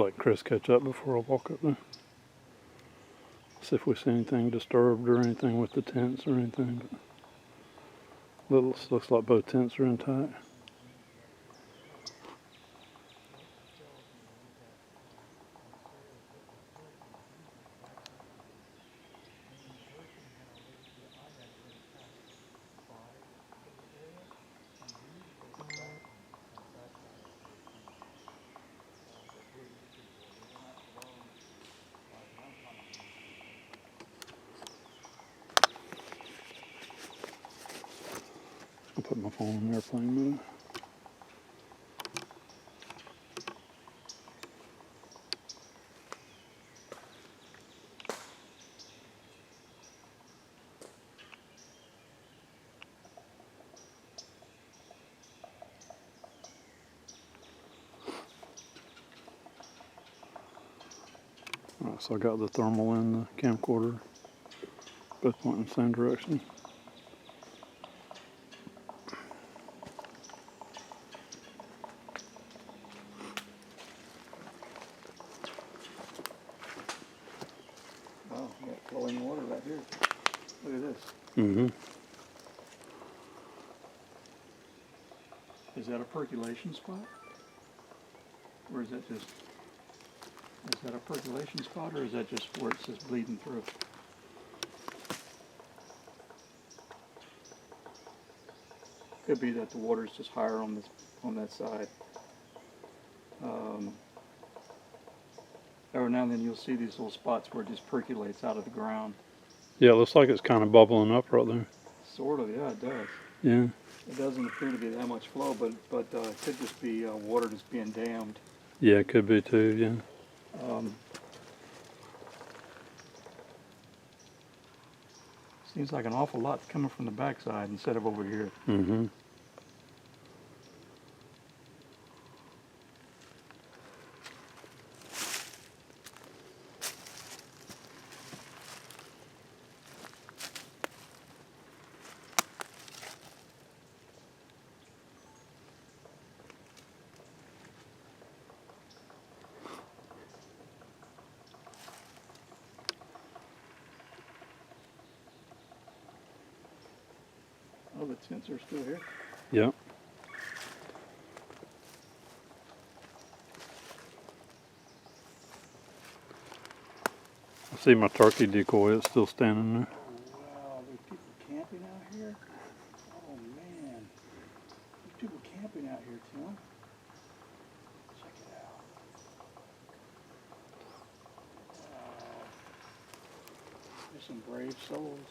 let Chris catch up before I walk up there. See if we see anything disturbed or anything with the tents or anything. Looks like both tents are intact. I'll put my phone in airplane mode. Alright, so I got the thermal and the camcorder both pointing in the same direction. Wow, we got flowing water right here. Look at this. Mm-hmm. Is that a percolation spot? Or is that a percolation spot, or is that just where it's just bleeding through? Could be that the water's just higher on that side. Every now and then you'll see these little spots where it just percolates out of the ground. Yeah, it looks like it's kind of bubbling up right there. Sort of, yeah, it does. Yeah. It doesn't appear to be that much flow, but it could just be water that's being dammed. Yeah, it could be too, yeah. Seems like an awful lot coming from the backside instead of over here. Mm-hmm. Oh, the tents are still here? Yep. I see my turkey decoy, it's still standing there. Oh, wow, there's people camping out here? Oh, man. There's people camping out here, Tim. Check it out. Wow. There's some brave souls.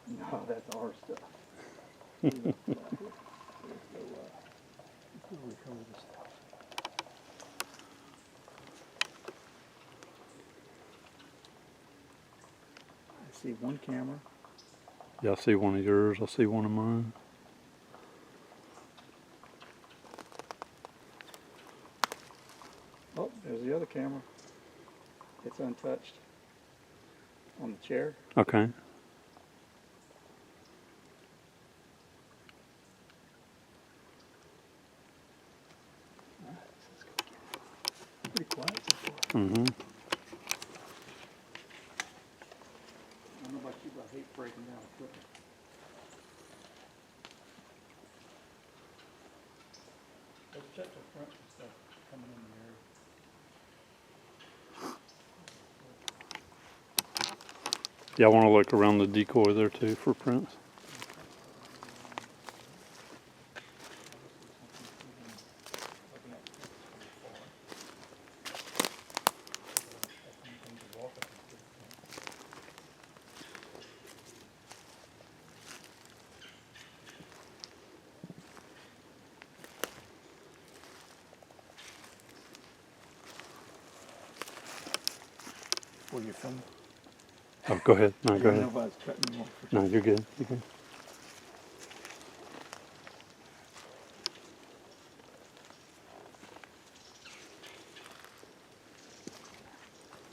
No, that's our stuff. Let's go recover this stuff. I see one camera. Yeah, I see one of yours, I see one of mine. Oh, there's the other camera. It's untouched. On the chair. Okay. Pretty quiet so far. Mm-hmm. I don't know about you, but I hate breaking down equipment. Let's check the front and stuff coming in the area. Yeah, I want to look around the decoy there too for prints. Will you film? Oh, go ahead. No, go ahead. Nobody's cutting me off. No, you're good. You're good.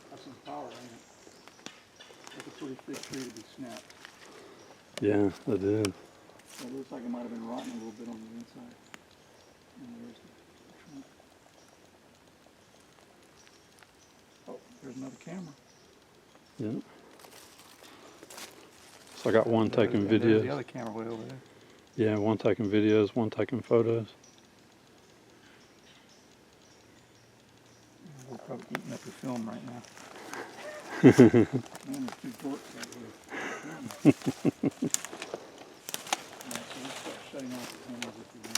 That's some power, ain't it? Like a pretty thick tree to be snapped. Yeah, it is. So it looks like it might have been rotten a little bit on the inside. And there's the trunk. Oh, there's another camera. Yeah. So I got one taking There's videos. the other camera way over there. Yeah, one taking videos, one taking photos. We're probably eating up the film right now. Man, there's two dorks right here. Alright, so we'll start shutting off the cameras if we want.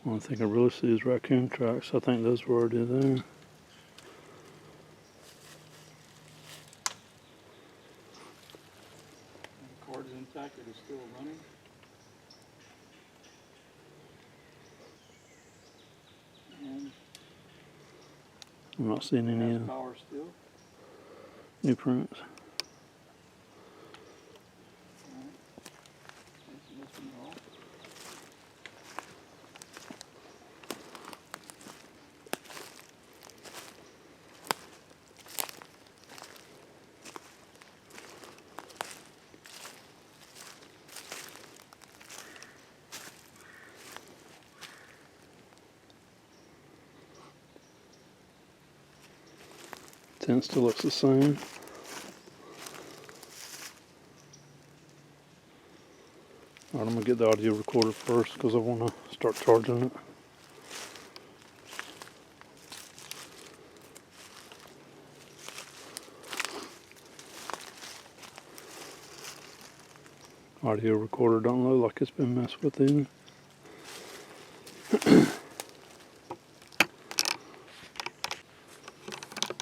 One thing I really see is raccoon tracks. I think those were already there. The cord's intact, it is still running. And I'm not seeing it any has power still. new prints. Alright. Taking this one off. Tent still looks the same. Alright, I'm gonna get the audio recorder first because I want to start charging it. Audio recorder don't look like it's been messed with either.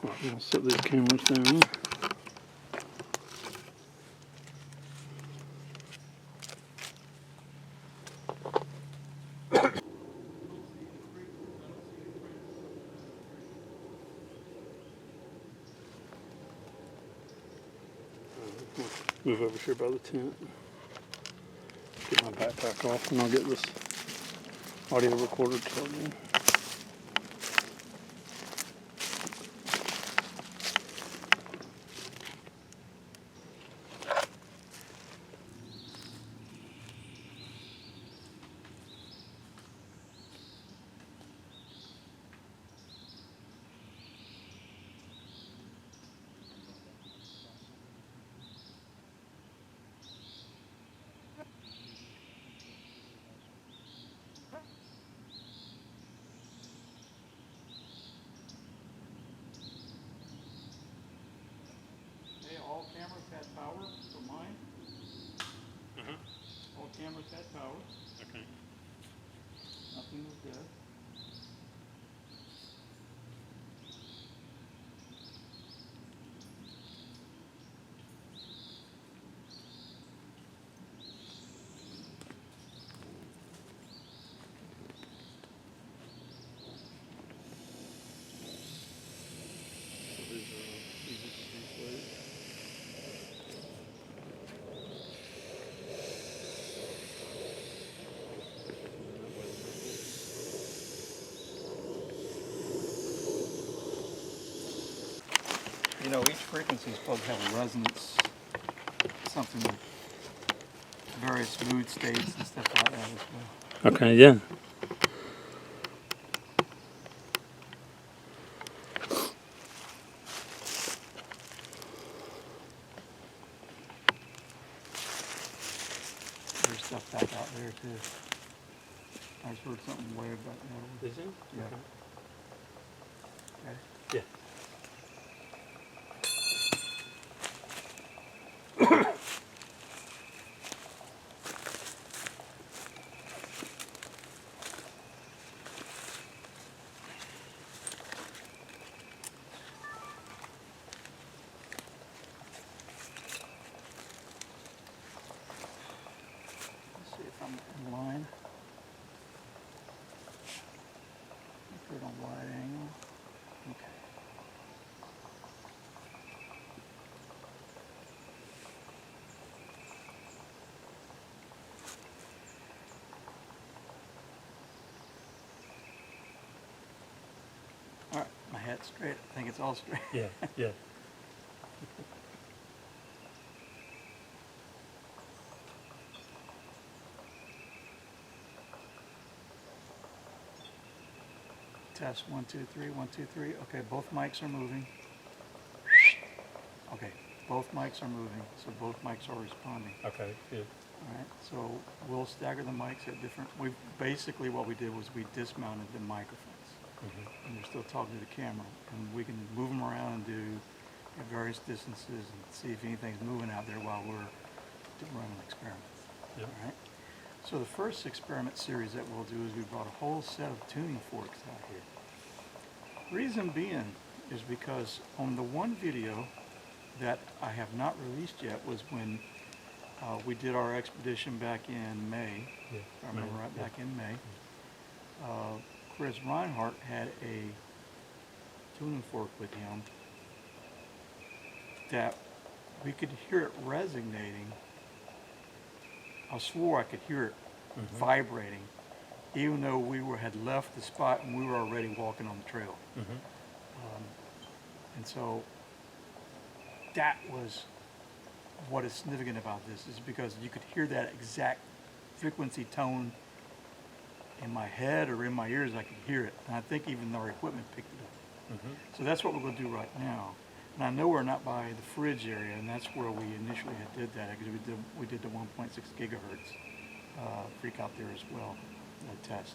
Alright, I'm gonna set these cameras down. Move over here by the tent. Get my backpack off and I'll get this audio recorder charging. Hey, all cameras had power for mine. All cameras had power. Okay. Nothing was dead. You know, each frequency is supposed to have a resonance, something with various mood states and stuff like that as well. Okay, yeah. There's stuff back out there too. I just heard something weird about that. Is it? Yeah. Okay. Yeah. head straight. I think it's all straight. Yeah, yeah. Test 1, 2, 3, 1, 2, 3. Okay, both mics are moving. Okay, both mics are moving, so both mics are responding. Okay, good. All right, so we'll stagger the mics at different. We basically what we did was we dismounted the microphones, and you're still talking to the camera, and we can move them around and do at various distances and see if anything's moving out there while we're running experiments. Yep. All right. So the first experiment series that we'll do is we brought a whole set of tuning forks out here. Reason being is because on the one video that I have not released yet was when we did our expedition back in May. Yeah. If I remember right, back in May. Chris Reinhardt had a tuning fork with him that we could hear it resonating. I swore I could hear it vibrating, even though we had left the spot and we were already walking on the trail. And so that was what is significant about this, is because you could hear that exact frequency tone in my head or in my ears. I could hear it, and I think even our equipment picked it up. So that's what we're going to do right now. And I know we're not by the fridge area, and that's where we initially had did that, because we did the 1.6 gigahertz freak out there as well, the test.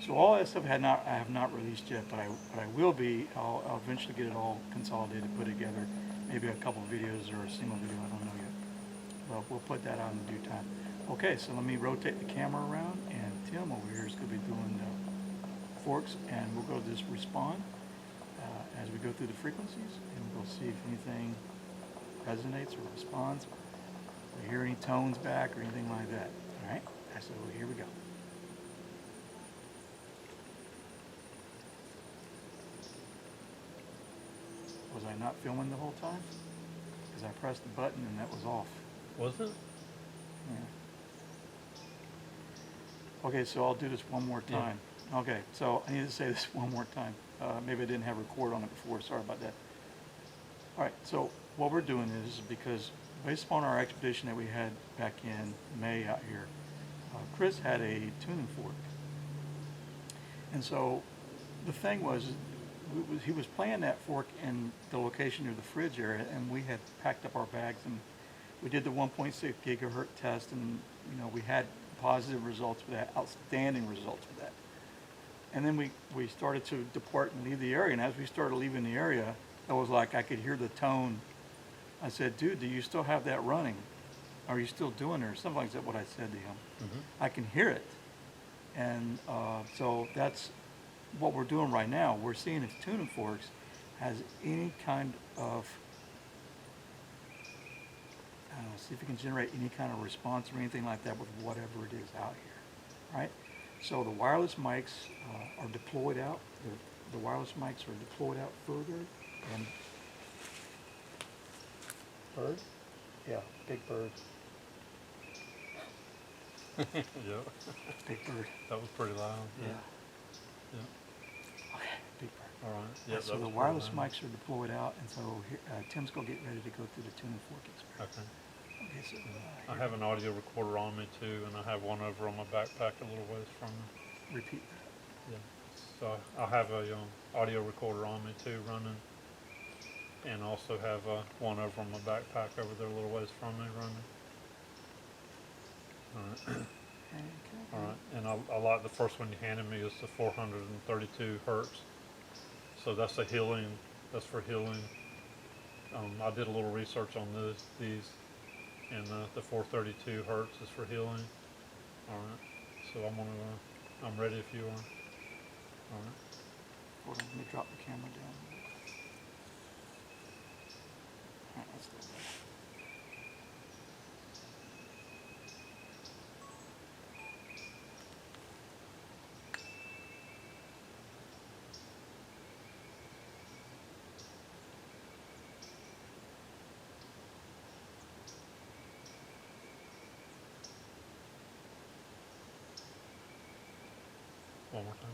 So all that stuff I have not released yet, but I will be. I'll eventually get it all consolidated, put together, maybe a couple of videos or a single video. I don't know yet. But we'll put that out in due time. Okay, so let me rotate the camera around, and Tim over here is going to be doing the forks, and we'll go to this respond as we go through the frequencies, and we'll see if anything resonates or responds, or hear any tones back or anything like that. All right, so here we go. Was I not filming the whole time? Because I pressed the button and that was off. Was it? Yeah. Okay, so I'll do this one more time. Yeah. Okay, so I need to say this one more time. Maybe I didn't have record on it before. Sorry about that. All right, so what we're doing is because based upon our expedition that we had back in May out here, Chris had a tuning fork. And so the thing was, he was playing that fork in the location near the fridge area, and we had packed up our bags, and we did the 1.6 gigahertz test, and we had positive results with that, outstanding results with that. And then we started to depart and leave the area, and as we started leaving the area, it was like I could hear the tone. I said, dude, do you still have that running? Are you still doing it? Or something like that, what I said to him. I can hear it. And so that's what we're doing right now. We're seeing if tuning forks has any kind of, I don't know, see if it can generate any kind of response or anything like that with whatever it is out here, right? So the wireless mics are deployed out. The wireless mics are deployed out further. And bird? Yeah, big bird. Yeah. Big bird. That was pretty loud. Yeah. Yeah. Okay, big bird. All right. Yeah. So the wireless mics are deployed out, and so here, Tim's going to get ready to go through the tuning fork experiment. Okay. Okay, so I have an audio recorder on me too, and I have one over on my backpack a little ways from me. repeat that. Yeah. So I have a audio recorder on me too, running, and also have one over on my backpack over there a little ways from me, running. All right. Okay. All right. And I like the first one you handed me is the 432 hertz. So that's a healing. That's for healing. I did a little research on these. And the 432 hertz is for healing. All right. So I'm ready if you are. All right. Hold on, let me drop the camera down. All right, let's go back. One more time.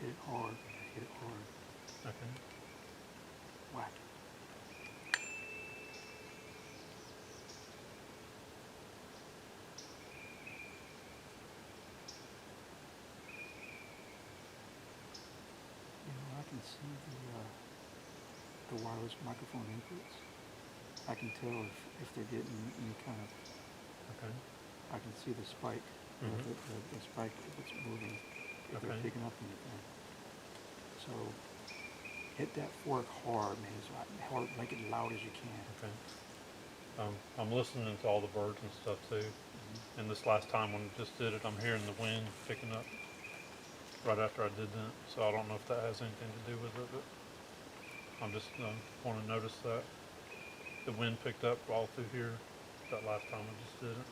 hit it hard, hit it hard, Okay. whack. You know, I can see the wireless microphone inputs. I can tell if they're getting any kind of, Okay. I can see the spike, Mhm. the spike if it's moving, if they're Okay. picking up anything. So hit that fork hard, man, so hard, make it loud as you can. Okay. I'm listening to all the birds and stuff too. And this last time when I just did it, I'm hearing the wind picking up right after I did that. So I don't know if that has anything to do with it, but I'm just want to notice that the wind picked up all through here that last time I just did it.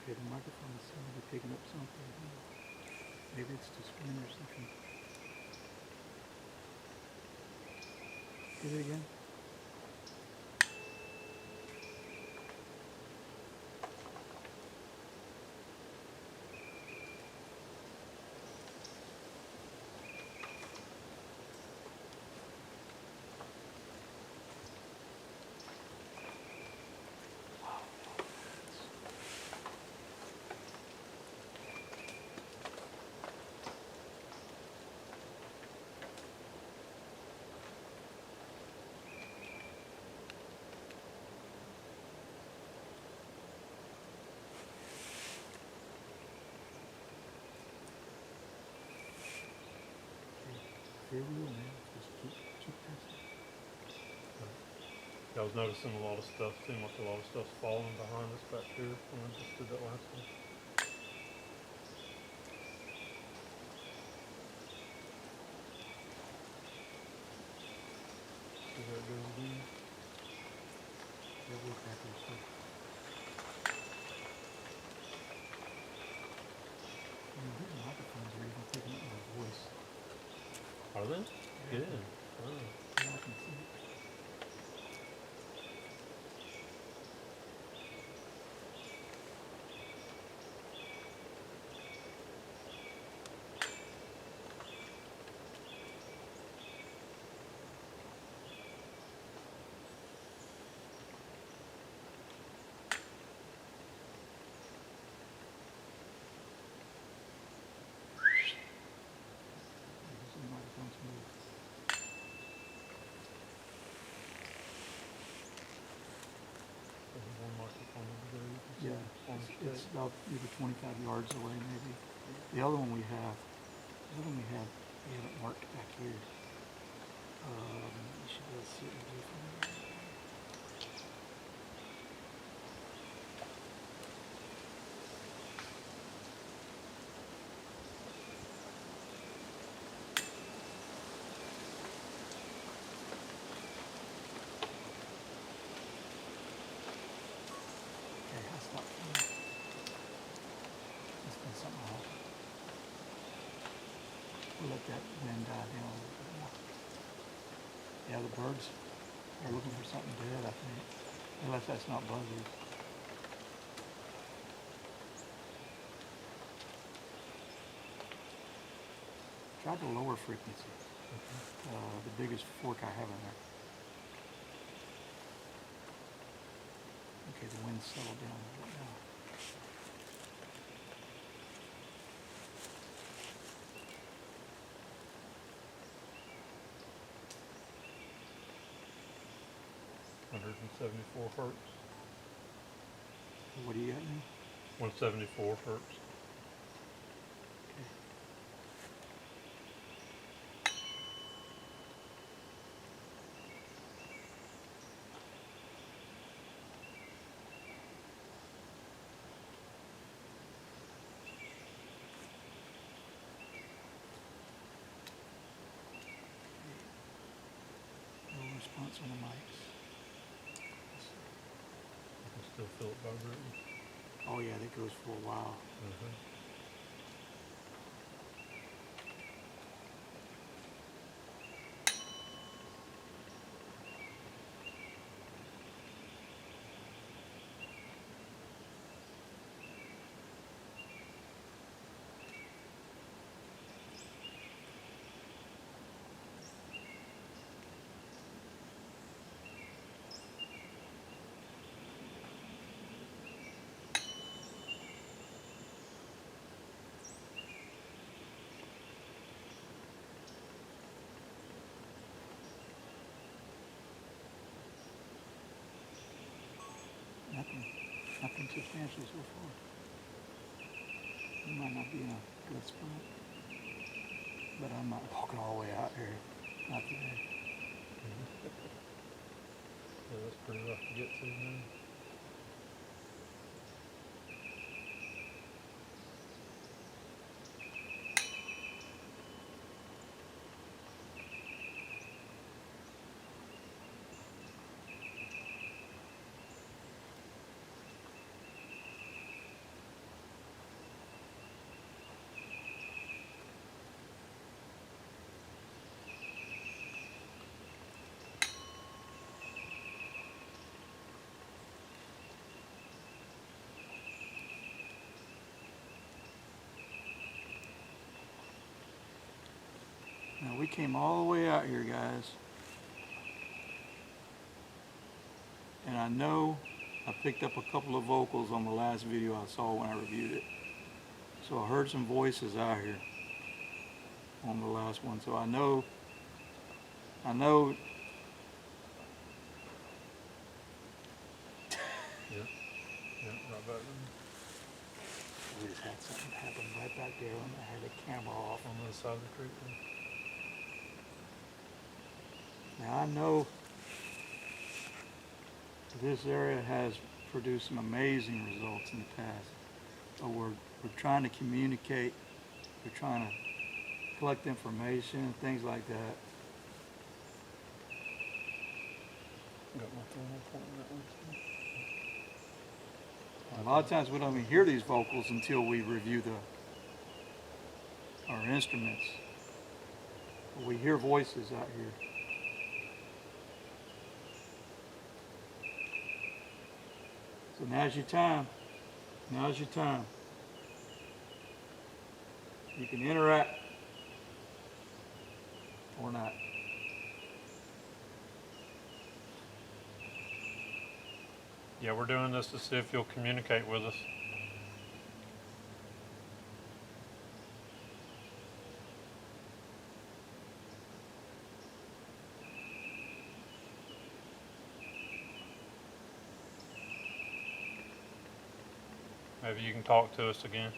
Okay, the microphone seems to be picking up something. Maybe it's just wind or something. Hit it again. Here we go, man. Just keep testing. I was noticing a lot of stuff, seemed like a lot of stuff's falling behind us back here when I just did that last one. See how it goes again. Here we go, back here, so. These microphones are even picking up my voice. Are they? Yeah. Good. Wow. Yeah, I can see it. Some microphones move. There's one microphone over there. You can see Yeah, on the it's stage. about maybe 25 yards away, maybe. The other one we have, we have it marked back here. You should be able to see it in the viewfinder. Okay, I'll stop there. It's been something happened. We'll let that wind die down a little bit more. Yeah, the birds are looking for something dead, I think. Unless that's not buzzards. Try the lower frequency. The biggest fork I have in there. Okay, the wind's settled down a little bit now. Hundred and 74 hertz. What do you got now? 174 hertz. Okay. No response on the mics. I can still feel it vibrating. Oh yeah, that goes for a while. substantially so far. It might not be in a good spot, but I'm not walking all the way out here. Not today. Yeah, that's pretty rough to get to now. Now we came all the way out here, guys. And I know I picked up a couple of vocals on the last video I saw when I reviewed it. So I heard some voices out here on the last one. So I know Yeah, right back we just had something happen right back there when I had the camera off. on the other side of the creek there. Now I know this area has produced some amazing results in the past, but we're trying to communicate, we're trying to collect information, things like that. Got my thermal pointing that way too. A lot of times we don't even hear these vocals until we review our instruments. But we hear voices out here. So now's your time. Now's your time. You can interact or not. Yeah, we're doing this to see if you'll communicate with us. Maybe you can talk to us again.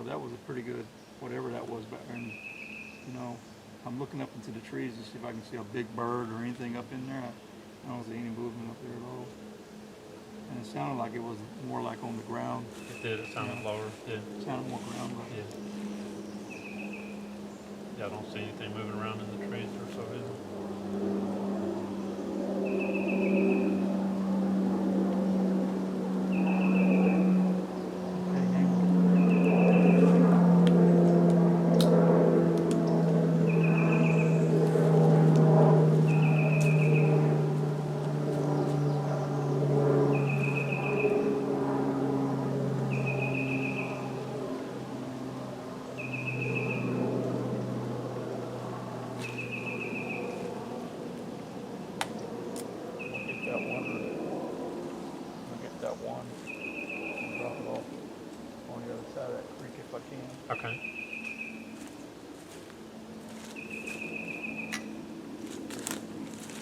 That was a pretty good, whatever that was back there. And, I'm looking up into the trees to see if I can see a big bird or anything up in there. I don't see any movement up there at all. And it sounded like it was more like on the ground. It did, it sounded lower. Yeah. It sounded more ground-like. Yeah. Yeah, I don't see anything moving around in the trees or so either. Okay.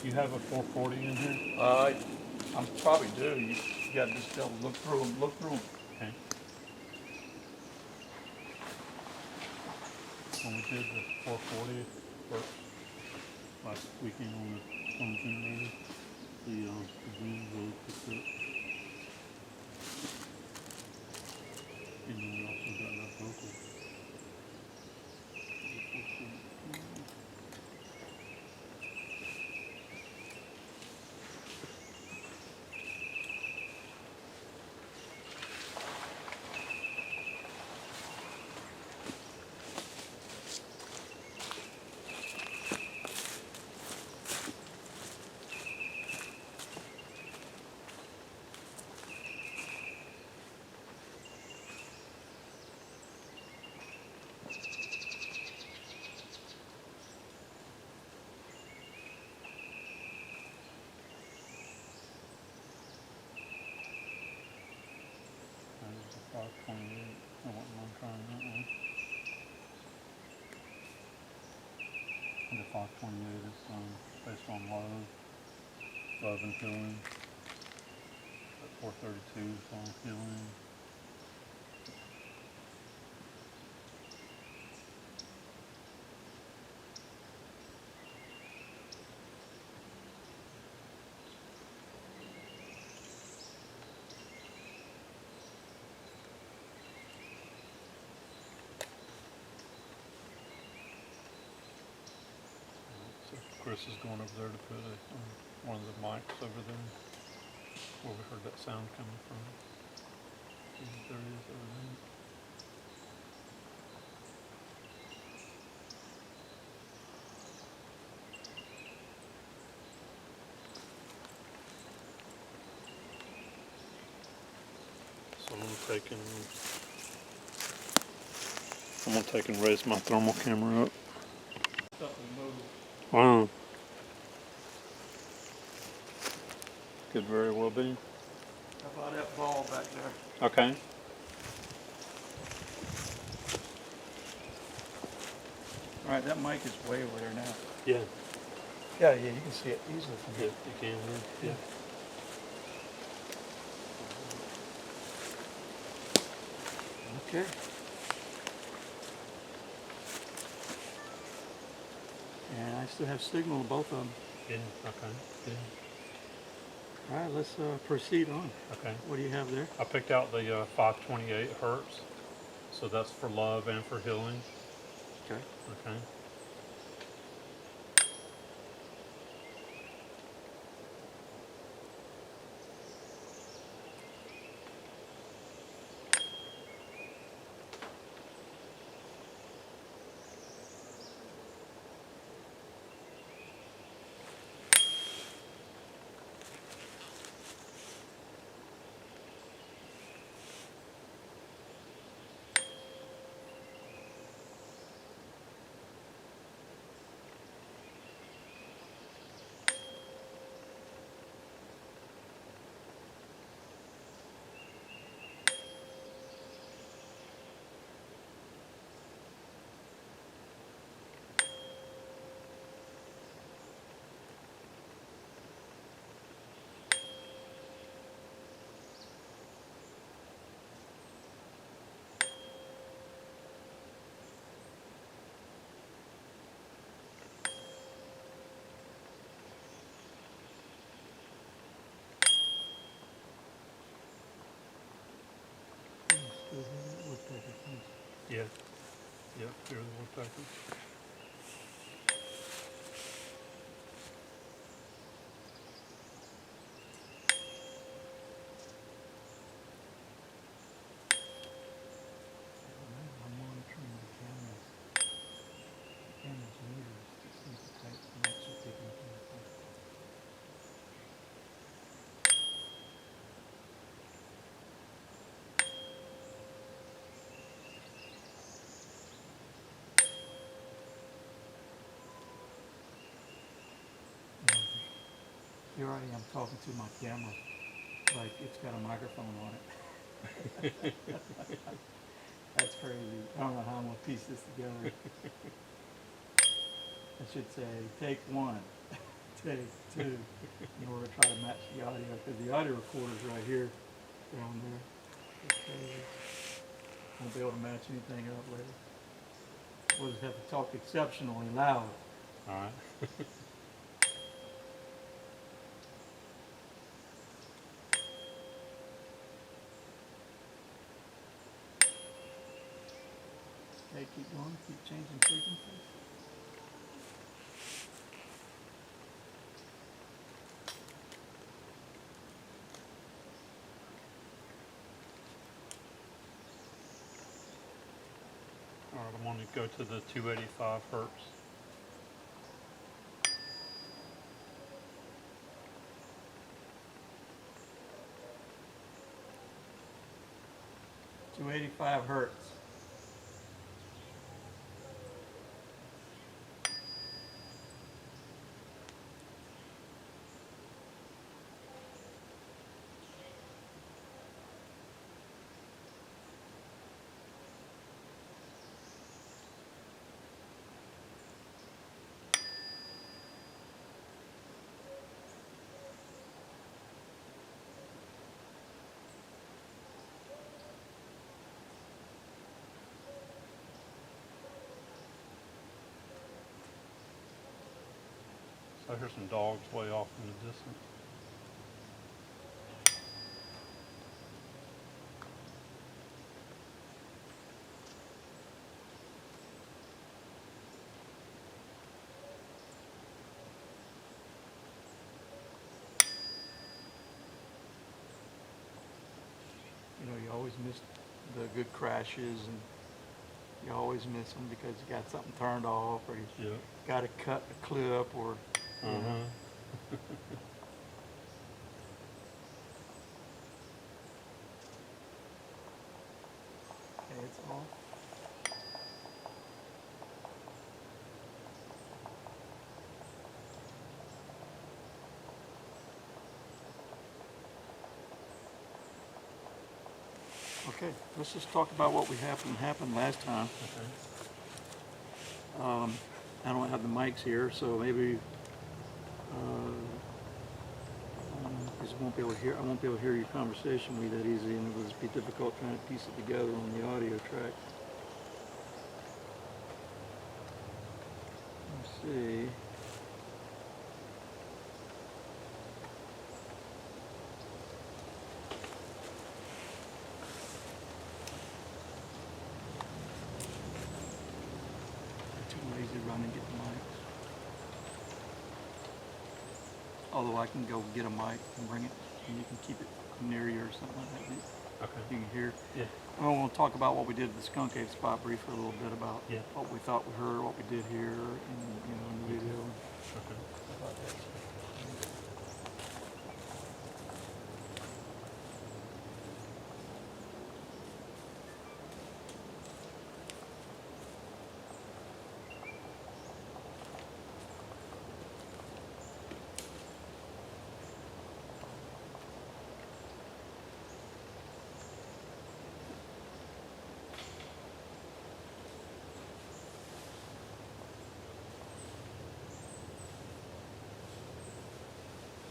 You have a 440 in here? I probably do. You got to just look through them. Look through them. Okay. When we did the 440 first last weekend on the generator, the wind really picked up. And then we also got that vocal. There's the 528. I wouldn't mind trying that one. The 528 is based on low. love and healing. That 432 is all healing. So Chris is going over there to put one of the mics over there where we heard that sound coming from. There he is over there. So I'm gonna take and raise my thermal camera up. Wow. Could very well be. How about that ball back there? Okay. All right, that mic is way over there now. Yeah. Yeah, you can see it easily from Yeah, here. you can. Yeah. Okay. And I still have signal to both of them. Yeah. Okay. Yeah. All right, let's proceed on. Okay. What do you have there? I picked out the 528 hertz, so that's for love and for healing. Okay. Okay. Yeah. Yep. Here's the woodpecker. I'm monitoring the camera's meters to see if the type I'm actually taking it. Here I am talking to my camera like it's got a microphone on it. That's crazy. I don't know how I'm going to piece this together. I should say, take one, take two, in order to try to match the audio, because the audio recorder's right here, down there. Okay. Won't be able to match anything up later. We'll just have to talk exceptionally loud. All right. Okay, keep going, keep changing frequencies. All right. I'm going to go to the 285 hertz. .285 hertz. I hear some dogs way off in the distance. You know, you always miss the good crashes, and you always miss them because you got something turned off, or you Yeah. got to cut a clip, or you know. Uh-huh. Okay, it's off. Okay, let's just talk about what happened last time. Okay. I don't have the mics here, so maybe I won't be able to hear. I won't be able to hear your conversation with you that easy, and it would just be difficult trying to piece it together on the audio track. Let's see. I'm too lazy to run and get the mics. Although I can go get a mic and bring it, and you can keep it near you or something like that. Okay. You can hear. Yeah. I want to talk about what we did at the skunk ape spot briefly, a little bit about Yeah. what we thought we heard, what we did here, and in the video. Okay. About that.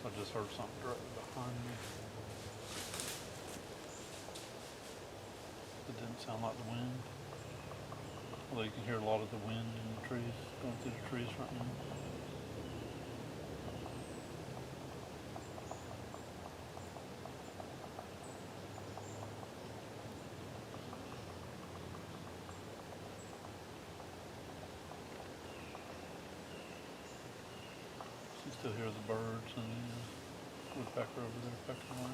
I just heard something directly behind me. It didn't sound like the wind. Although you can hear a lot of the wind in the trees, going through the trees right now. You still hear the birds and the woodpecker over there pecking away.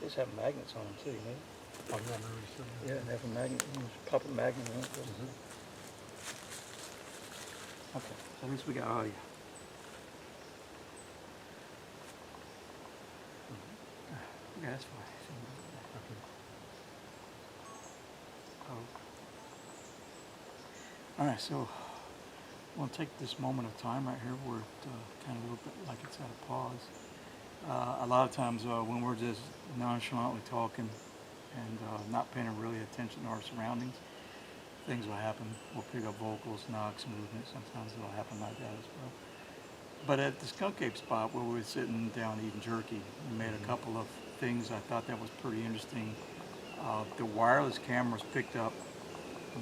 These have magnets on them too, you know? I've not really seen that. Yeah, they have a magnet. You just pop a magnet on it. Mhm. Okay, so at least we got audio. Yeah, that's fine. Okay. All right, so we'll take this moment of time right here where it kind of a little bit like it's at a pause. A lot of times when we're just nonchalantly talking and not paying really attention to our surroundings, things will happen. We'll pick up vocals, knocks, movement. Sometimes it'll happen like that as well. But at the skunk ape spot where we were sitting down eating jerky, we made a couple of things I thought that was pretty interesting. The wireless cameras picked up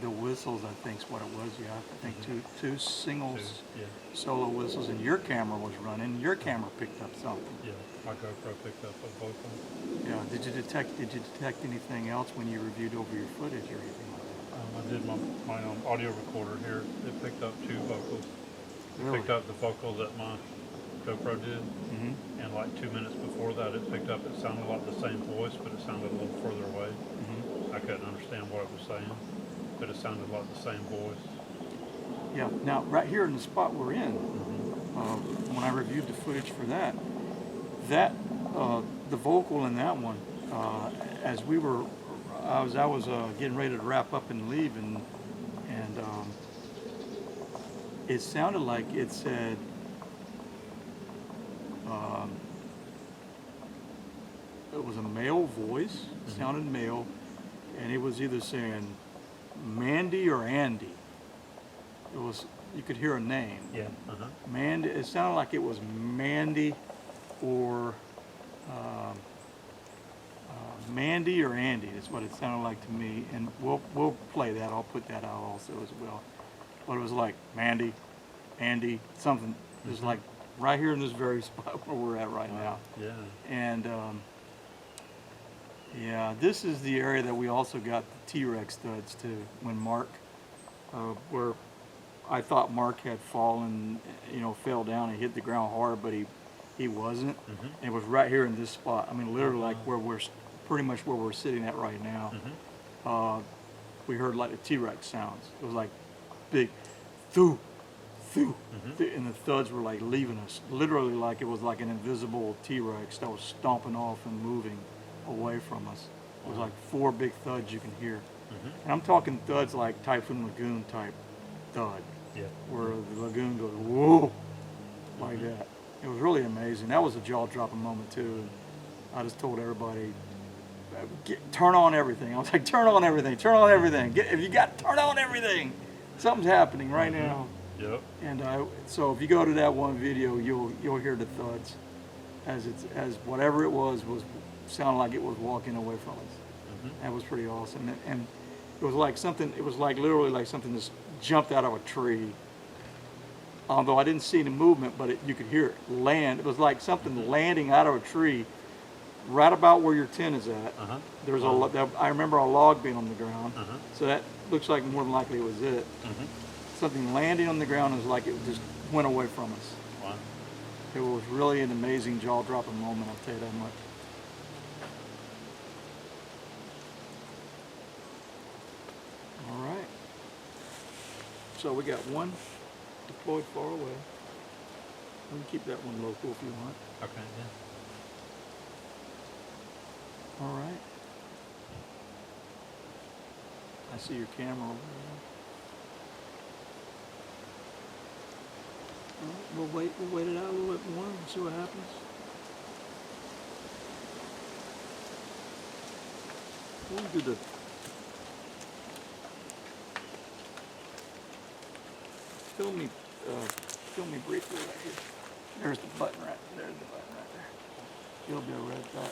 the whistles, I think is what it was. Yeah, I think two singles, Yeah. solo whistles, and your camera was running. Your camera picked up something. Yeah. My GoPro picked up a vocal. Yeah. Did you detect anything else when you reviewed over your footage or anything like that? I did my audio recorder here. It picked up 2 vocals. It Really? picked up the vocal that my GoPro did, Mm-hmm. and like 2 minutes before that, it picked up. It sounded like the same voice, but it sounded a little further away. Mm-hmm. I couldn't understand what it was saying. but it sounded like the same voice. Yeah. Now, right here in the spot we're in, when I reviewed the footage for that the vocal in that one, as we were, I was getting ready to wrap up and leave, and it sounded like it said, um, it was a male voice, sounded male, and it was either saying Mandy or Andy. It was, you could hear a name. Yeah. Mandy, it sounded like it was Mandy or Mandy or Andy is what it sounded like to me, and we'll play that. I'll put that out also as well. But it was like Mandy, Andy, something. It was like right here in this very spot where we're at right now. Yeah. And yeah, this is the area that we also got the T-Rex studs too. When Mark, where I thought Mark had fallen, fell down and hit the ground hard, but he wasn't. And it was right here in this spot. I mean, literally like where we're pretty much where we're sitting at right now. We heard like the T-Rex sounds. It was like big, thoo, thoo, and the thuds were like leaving us. Literally like it was like an invisible T-Rex that was stomping off and moving away from us. It was like 4 big thuds you can hear. And I'm talking thuds like Typhoon Lagoon type thud. Yeah. Where the lagoon goes, whoa, like that. It was really amazing. That was a jaw-dropping moment too. And I just told everybody, turn on everything. I was like, turn on everything, turn on everything. If you got, turn on everything. Something's happening right now. Yep. And so if you go to that one video, you'll hear the thuds as whatever it was sounded like it was walking away from us. That was pretty awesome. And it was like something. It was like literally like something just jumped out of a tree. Although I didn't see the movement, but you could hear it land. It was like something landing out of a tree, right about where your tent is at. There's I remember a log being on the ground, so that looks like more than likely it was it. Something landing on the ground is like it just went away from us. Wow. It was really an amazing jaw-dropping moment. I'll tell you that much. All right. So we got one deployed far away. We can keep that one local if you want. Okay. Yeah. All right. I see your camera over there. All right, we'll wait it out a little bit more and see what happens. We'll do the film me briefly right here. There's the button right there. There's the button right there. It'll be a red dot.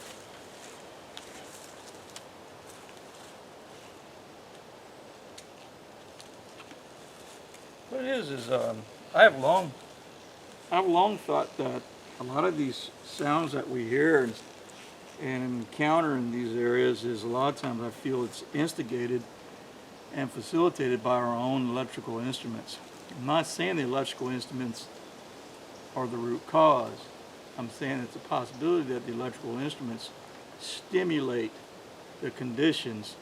What it is I have long thought that a lot of these sounds that we hear and encounter in these areas is a lot of times I feel it's instigated and facilitated by our own electrical instruments. I'm not saying the electrical instruments are the root cause. I'm saying it's a possibility that the electrical instruments stimulate the conditions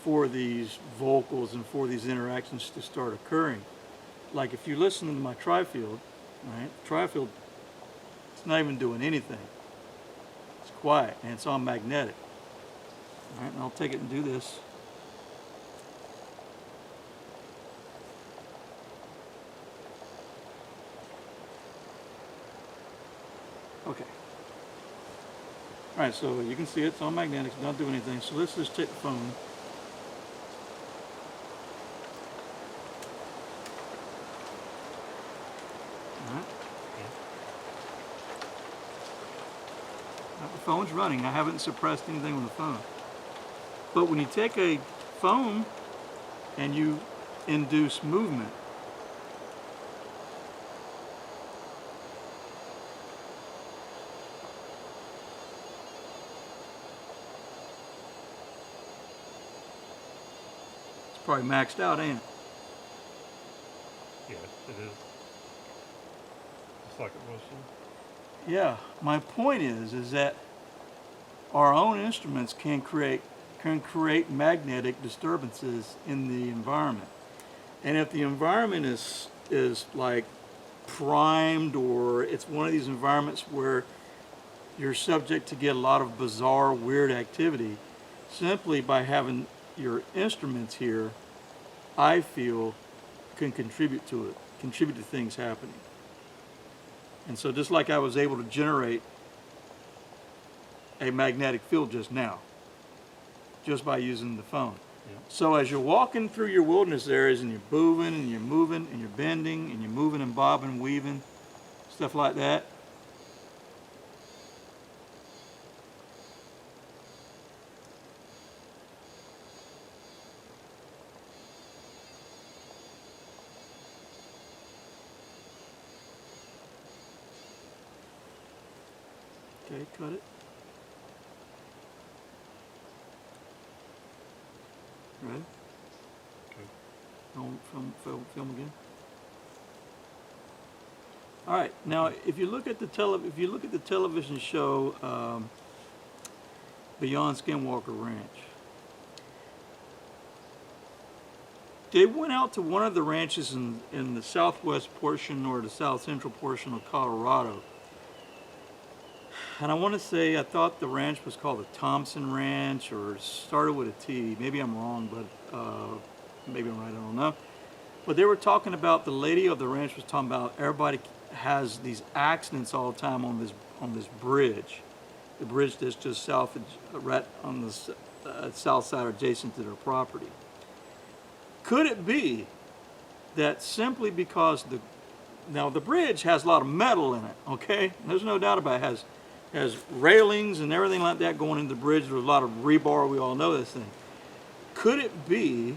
for these vocals and for these interactions to start occurring. Like if you listen to my tri-field, right? Tri-field, it's not even doing anything. It's quiet and it's on magnetic. All right, and I'll take it and do this. Okay. All right, so you can see it's on magnetic, it's not doing anything. So let's just take the phone. All right. Now, the phone's running. I haven't suppressed anything on the phone. But when you take a phone and you induce movement, it's probably maxed out, ain't it? Yeah, it is. Just like it was. Yeah, my point is that our own instruments can create can create magnetic disturbances in the environment. And if the environment is like primed, or it's one of these environments where you're subject to get a lot of bizarre, weird activity, simply by having your instruments here, I feel, can contribute to things happening. And so just like I was able to generate a magnetic field just now, just by using the phone. Yeah. So as you're walking through your wilderness areas and you're moving and you're moving and you're bending and you're moving and bobbing and weaving, stuff like that, okay, cut it. Ready? Okay. Film again. All right. Now, if you look at the television show Beyond Skinwalker Ranch, they went out to one of the ranches in the southwest portion or the south central portion of Colorado. And I want to say, I thought the ranch was called the Thompson Ranch, or started with a T. Maybe I'm wrong, but maybe I'm right, I don't know. But they were talking about, the lady of the ranch was talking about everybody has these accidents all the time on this bridge. The bridge that's just south, right on the south side adjacent to their property. Could it be that simply because now the bridge has a lot of metal in it, okay? There's no doubt about it. Has railings and everything like that going into the bridge. There's a lot of rebar. We all know this thing. Could it be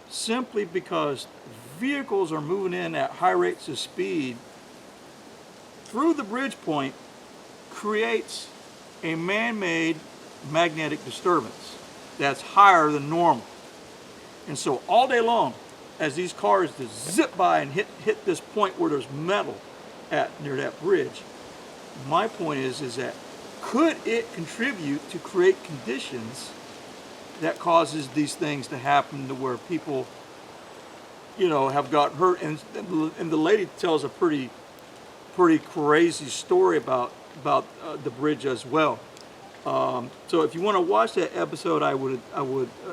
simply because vehicles are moving in at high rates of speed through the bridge point, creates a man-made magnetic disturbance that's higher than normal? And so all day long, as these cars just zip by and hit this point where there's metal near that bridge, my point is that could it contribute to create conditions that causes these things to happen, to where people, have got hurt? And the lady tells a pretty crazy story about the bridge as well. So if you want to watch that episode, I would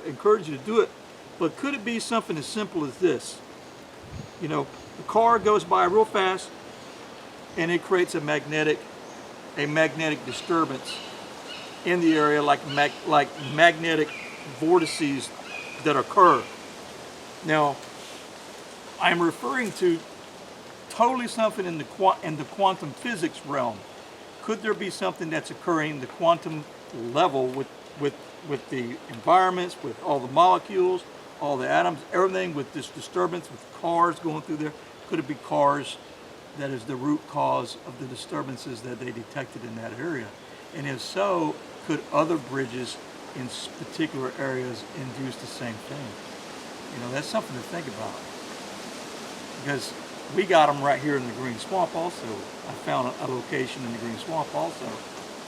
encourage you to do it. But could it be something as simple as this? The car goes by real fast, and it creates a magnetic disturbance in the area, like magnetic vortices that occur. Now, I'm referring to totally something in the quantum physics realm. Could there be something that's occurring in the quantum level with the environments, with all the molecules, all the atoms, everything, with this disturbance, with cars going through there? Could it be cars that is the root cause of the disturbances that they detected in that area? And if so, could other bridges in particular areas induce the same thing? That's something to think about, because we got them right here in the Green Swamp also. I found a location in the Green Swamp also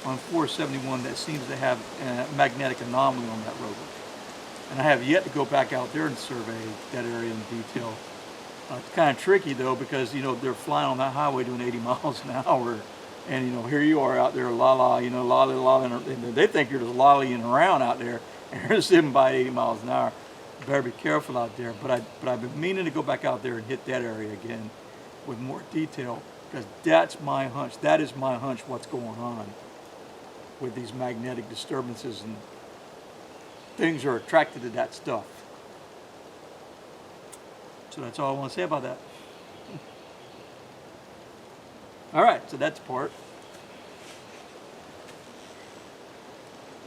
on 471 that seems to have a magnetic anomaly on that road. And I have yet to go back out there and survey that area in detail. It's kind of tricky though, because they're flying on that highway doing 80 miles an hour, and here you are out there, and they think you're just lollying around out there, and you're zipping by 80 miles an hour. You better be careful out there. But I've been meaning to go back out there and hit that area again with more detail, because that's my hunch. That is my hunch. What's going on with these magnetic disturbances, and things are attracted to that stuff. So that's all I want to say about that. All right, so that's part.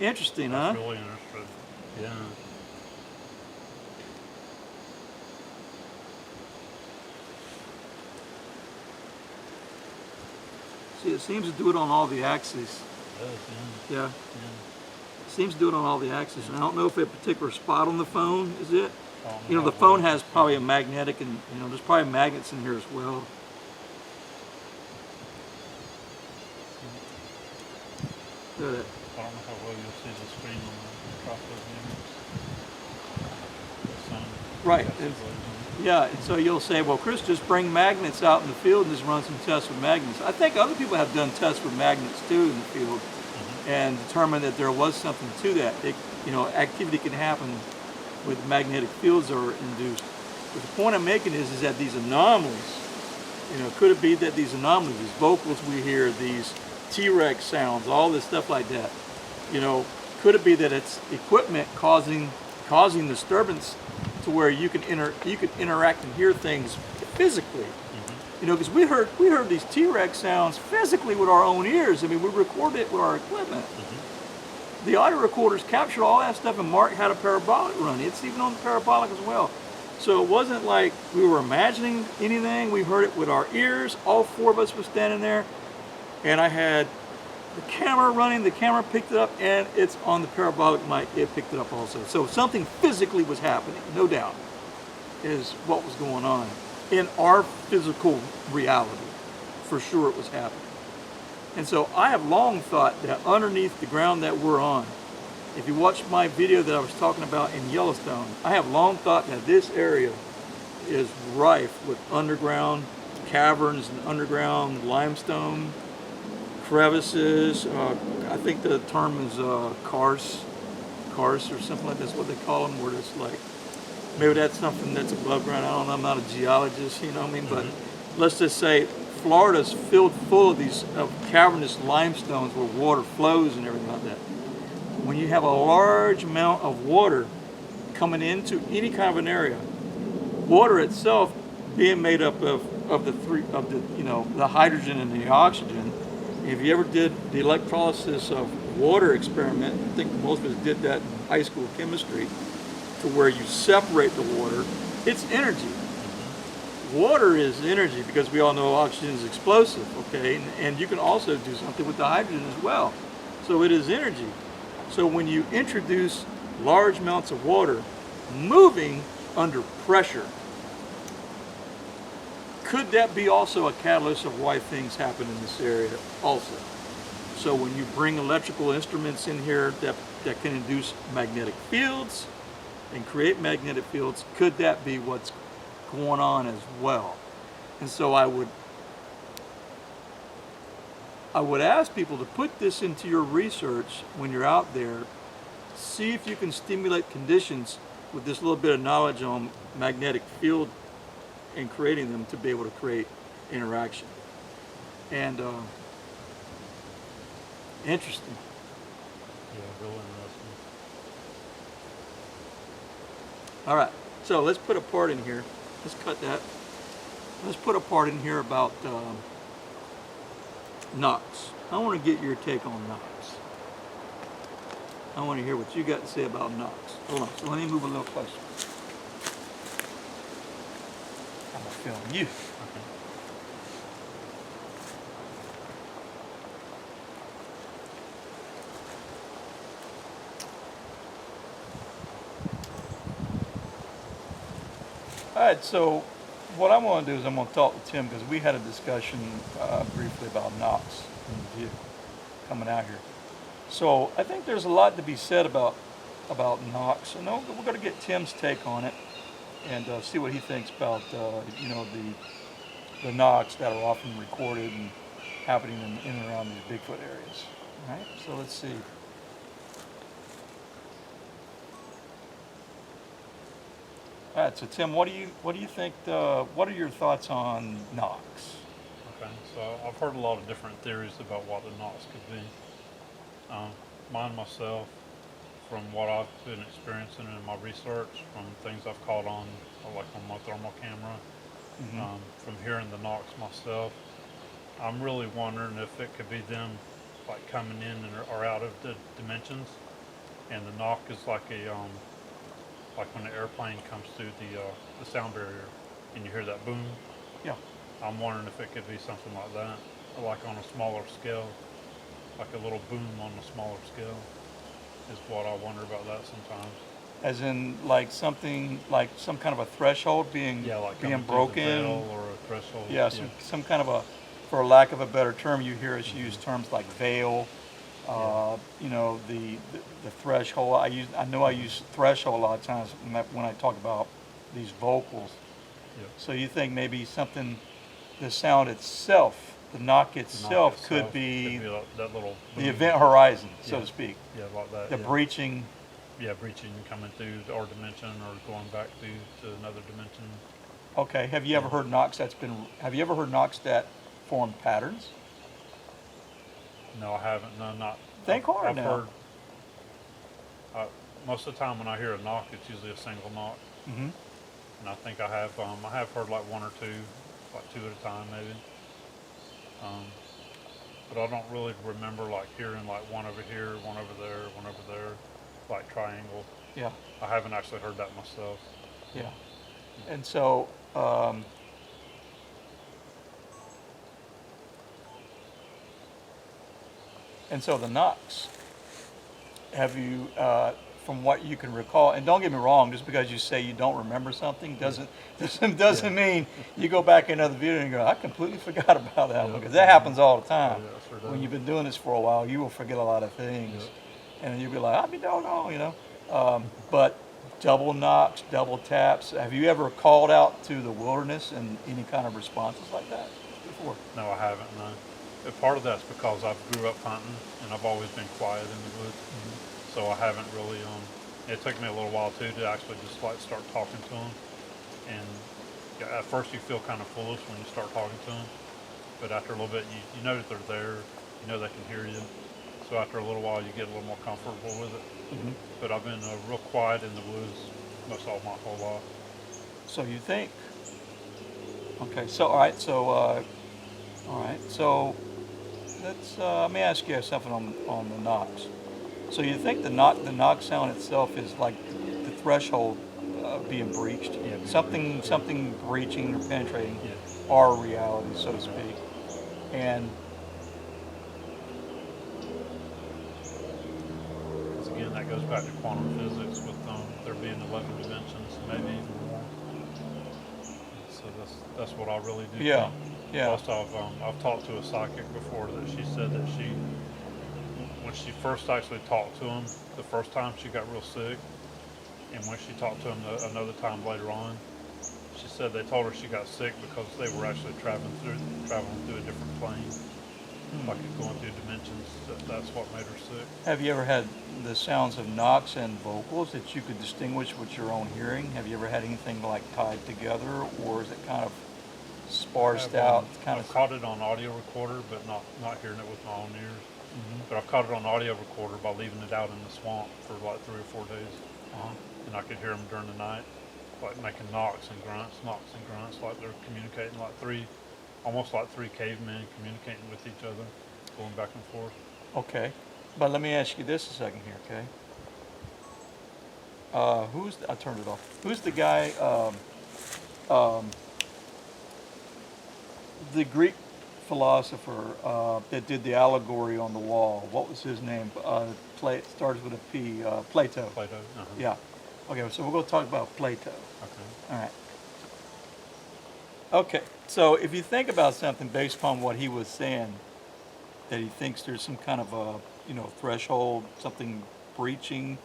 Interesting, That's huh? really interesting. Yeah. See, it seems to do it on all the axes. It does, yeah. Yeah. Yeah. It seems to do it on all the axes. And I don't know if a particular spot on the phone is it. I don't know The how phone well has probably a magnetic, and there's probably magnets in here as well. Look at that. I don't know how well you'll see the screen on the tripod units. The sun Right. casts a glaze on it. Yeah, and so you'll say, well, Chris, just bring magnets out in the field and just run some tests with magnets. I think other people have done tests with magnets too in the field and determined that there was something to that. Activity can happen with magnetic fields that are induced. But the point I'm making is that these anomalies, could it be that these anomalies, these vocals we hear, these T-Rex sounds, all this stuff like that, could it be that it's equipment causing disturbance to where you can interact and hear things physically? Because we heard these T-Rex sounds physically with our own ears. I mean, we recorded it with our equipment. The audio recorders captured all that stuff, and Mark had a parabolic run. It's even on the parabolic as well. So it wasn't like we were imagining anything. We heard it with our ears. All four of us were standing there, and I had the camera running. The camera picked it up, and it's on the parabolic mic. It picked it up also. So something physically was happening, no doubt, is what was going on in our physical reality. For sure it was happening. And so I have long thought that underneath the ground that we're on, if you watch my video that I was talking about in Yellowstone, I have long thought that this area is rife with underground caverns and underground limestone crevices. I think the term is karst or something like that's what they call them, where it's like, maybe that's something that's above ground. I don't know, I'm not a geologist, you know what I mean? But let's just say Florida's filled full of these cavernous limestones where water flows and everything like that. When you have a large amount of water coming into any kind of an area, water itself being made up of the hydrogen and the oxygen. If you ever did the electrolysis of water experiment, I think most of us did that in high school chemistry, to where you separate the water, it's energy. Water is energy because we all know oxygen is explosive, okay? And you can also do something with the hydrogen as well. So it is energy. So when you introduce large amounts of water moving under pressure, could that be also a catalyst of why things happen in this area also? So when you bring electrical instruments in here that can induce magnetic fields and create magnetic fields, could that be what's going on as well? And so I would ask people to put this into your research when you're out there. See if you can stimulate conditions with this little bit of knowledge on magnetic field and creating them to be able to create interaction. And interesting. Yeah, real interesting. All right, so let's put a part in here. Let's cut that. Let's put a part in here about NOx. I want to get your take on NOx. I want to hear what you got to say about NOx. Hold on, so let me move a little closer. I'm going to film you. Okay. All right, so what I'm going to do is I'm going to talk to Tim because we had a discussion briefly about NOx in the vehicle coming out here. So I think there's a lot to be said about NOx. And we're going to get Tim's take on it and see what he thinks about the NOx that are often recorded and happening in and around these Bigfoot areas. All right, so let's see. All right, so Tim, what do you think? What are your thoughts on NOx? Okay, so I've heard a lot of different theories about what the NOx could be. Mine myself, from what I've been experiencing in my research, from things I've caught on, like on my thermal camera, from hearing the NOx myself, I'm really wondering if it could be them like coming in or out of the dimensions, and the knock is like a like when an airplane comes through the sound barrier and you hear that boom. Yeah. I'm wondering if it could be something like that, or like on a smaller scale, like a little boom on a smaller scale, is what I wonder about that sometimes. As in, like something, like some kind of a threshold being being broken, a veil or a threshold. Yeah, some kind of a, for lack of a better term, you hear us use terms like veil You know, the threshold. I know I use threshold a lot of times when I talk about these vocals. Yeah. So you think maybe something, the sound itself, the knock The knock itself could itself be like that little the boom. event horizon, so Yeah. to speak. Yeah, like that. The yeah. breaching. Yeah, breaching, coming through our dimension or going back to another dimension. Okay. Have you ever Yeah. heard knocks have you ever heard knocks that form patterns? No, I haven't. No, not. Think hard I've now. heard. Most of the time when I hear a knock, it's usually a single knock, Mm-hmm. and I think I have heard like one or two, like two at a time maybe. Um, but I don't really remember like hearing like one over here, one over there, one over there, like triangle. Yeah. I haven't actually heard that myself. Yeah. And so, the knocks, have you, from what you can recall, and don't get me wrong, just because you say you don't remember something doesn't mean you go back in another video and go, I completely forgot about that one, Yeah. because that happens all the time. Yeah, it sure does. When you've been doing this for a while, you will forget a lot of things, and you'll be like, I'll be doggone, you know. But double knocks, double taps. Have you ever called out to the wilderness and any kind of responses like that before? No, I haven't. No. Part of that's because I grew up hunting and I've always been quiet in the woods, so I haven't really. It took me a little while too to actually just like start talking to them, and yeah, at first you feel kind of foolish when you start talking to them, but after a little bit you know that they're there, you know they can hear you, so after a little while you get a little more comfortable with it. Mm-hmm. But I've been real quiet in the woods most all my whole life. So you think? Okay. So all right. So let me ask you something on the knocks. So you think the knock sound itself is like the threshold being breached? Yeah, being Something breached, yeah. something breaching or penetrating Yeah. our reality, so to speak. And Because again, that goes back to quantum physics with there being 11 dimensions, maybe even more. So that's what I really do. yeah, think. yeah. Plus, I've talked to a psychic before that she said that when she first actually talked to him, the first time she got real sick, and when she talked to him another time later on, she said they told her she got sick because they were actually traveling through a different plane, like going through dimensions. That's what made her sick. Have you ever had the sounds of knocks and vocals that you could distinguish with your own hearing? Have you ever had anything like tied together, or is it kind of sparsed out? I've caught it on audio recorder, but not hearing it with my own ears. But I've caught it on audio recorder by leaving it out in the swamp for like 3 or 4 days, and I could hear them during the night, like making knocks and grunts, like they're communicating, almost like three cavemen communicating with each other, going back and forth. Okay, but let me ask you this a second here, okay? I turned it off. Who's the guy? The Greek philosopher that did the allegory on the wall. What was his name? It starts with a P. Plato. Plato. Yeah. Okay, so we're going to talk about Plato. Okay. All right. Okay, so if you think about something based upon what he was saying, that he thinks there's some kind of a threshold, something breaching,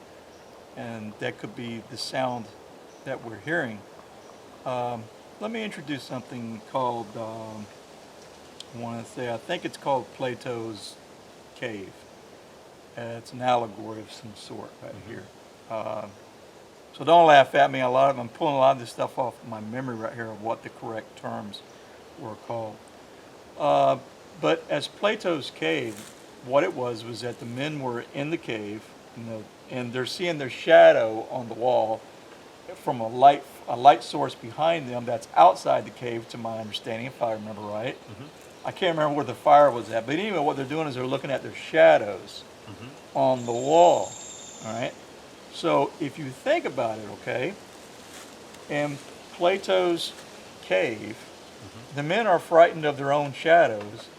and that could be the sound that we're hearing. Let me introduce something called, I think it's called Plato's Cave. It's an allegory of some sort right here. So don't laugh at me. I'm pulling a lot of this stuff off my memory right here of what the correct terms were called. But as Plato's Cave, what it was that the men were in the cave, and they're seeing their shadow on the wall from a light source behind them that's outside the cave, to my understanding, if I remember right. I can't remember where the fire was at, but anyway, what they're doing is they're looking at their shadows on the wall. All right. So if you think about it, okay, in Plato's cave, the men are frightened of their own shadows,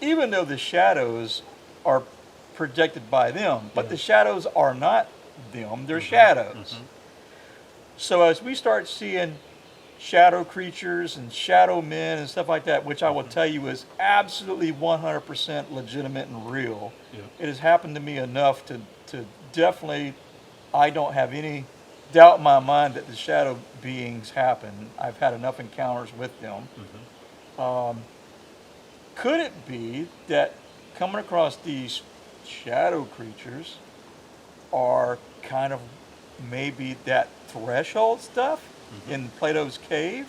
even though the shadows are projected by them, but the shadows are not them, they're shadows. So as we start seeing shadow creatures and shadow men and stuff like that, which I will tell you is absolutely 100% legitimate and real. Yeah. It has happened to me enough to definitely, I don't have any doubt in my mind that the shadow beings happen. I've had enough encounters with them. Could it be that coming across these shadow creatures are kind of maybe that threshold stuff in Plato's cave,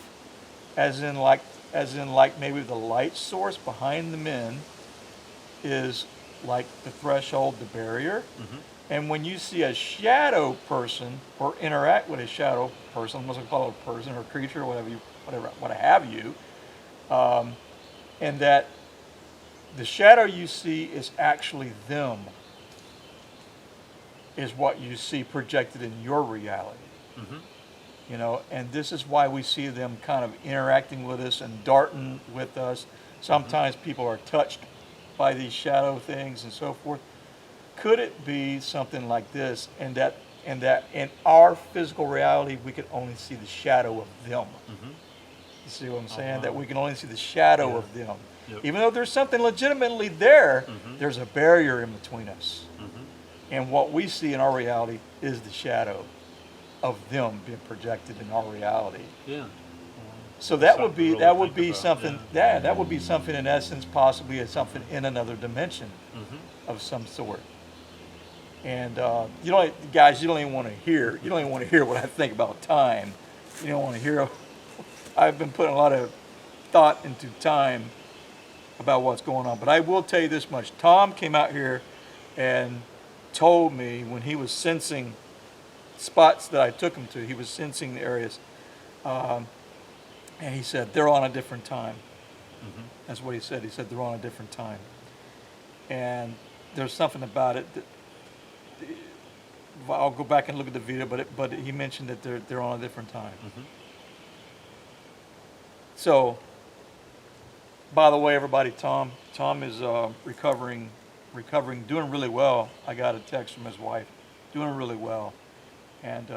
as in like maybe the light source behind the men is like the threshold, the barrier. And when you see a shadow person or interact with a shadow person, let's call it a person or creature, what have you, and that the shadow you see is actually them, is what you see projected in your reality. You know, and this is why we see them kind of interacting with us and darting with us. Sometimes people are touched by these shadow things and so forth. Could it be something like this, and that in our physical reality we can only see the shadow of them? You see what I'm saying? That we can only see the shadow of them. Yep. Even though there's something legitimately there, there's a barrier in between us. And what we see in our reality is the shadow of them being projected in our reality. Yeah. So that would Something be to that really would think be about, something. Yeah, that would be something in essence, possibly as something in another dimension of some sort. And you don't, guys, you don't even want to hear. You don't even want to hear what I think about time. You don't want to hear. I've been putting a lot of thought into time about what's going on. But I will tell you this much: Tom came out here and told me when he was sensing spots that I took him to. He was sensing the areas, and he said they're on a different time. That's what he said. He said they're on a different time, and there's something about it that. I'll go back and look at the video, but he mentioned that they're on a different time. So, by the way, everybody, Tom is recovering, doing really well. I got a text from his wife, doing really well, and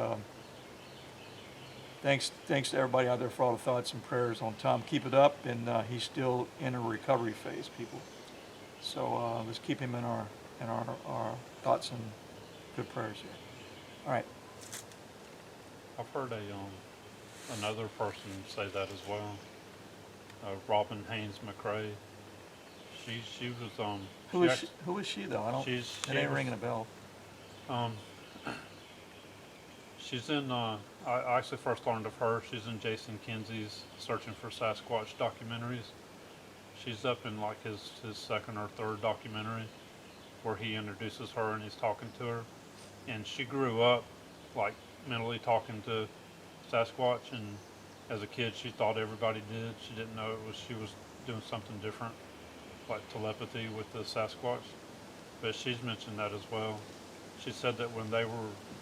thanks to everybody out there for all the thoughts and prayers on Tom. Keep it up, and he's still in a recovery phase, people. So let's keep him in our thoughts and good prayers here. All right. I've heard another person say that as well. Robin Haynes McCrae. She was Who is she though? I don't. She's It ain't ringing a bell. She's in. I actually first learned of her. She's in Jason Kinsey's Searching for Sasquatch documentaries. She's up in like his second or third documentary, where he introduces her and he's talking to her. And she grew up like mentally talking to Sasquatch, and as a kid she thought everybody did. She didn't know she was doing something different, like telepathy with the Sasquatch. But she's mentioned that as well. She said that when they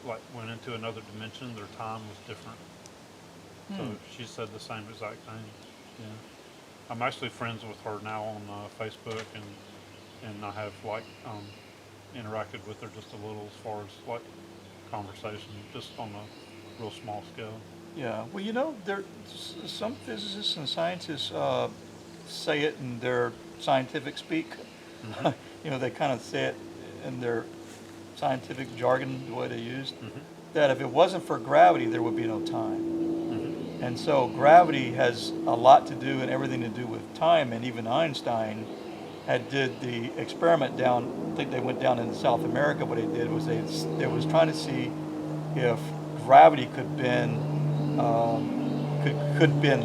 went into another dimension, their time was different. So she said the same exact thing. Yeah. I'm actually friends with her now on Facebook, and I have interacted with her just a little as far as like conversation, just on a real small scale. Yeah. Well, you know, some physicists and scientists say it in their scientific speak. You know, they kind of say it in their scientific jargon, the way they use, that if it wasn't for gravity, there would be no time. And so gravity has a lot to do and everything to do with time. And even Einstein did the experiment down. I think they went down into South America. What they did was they was trying to see if gravity could bend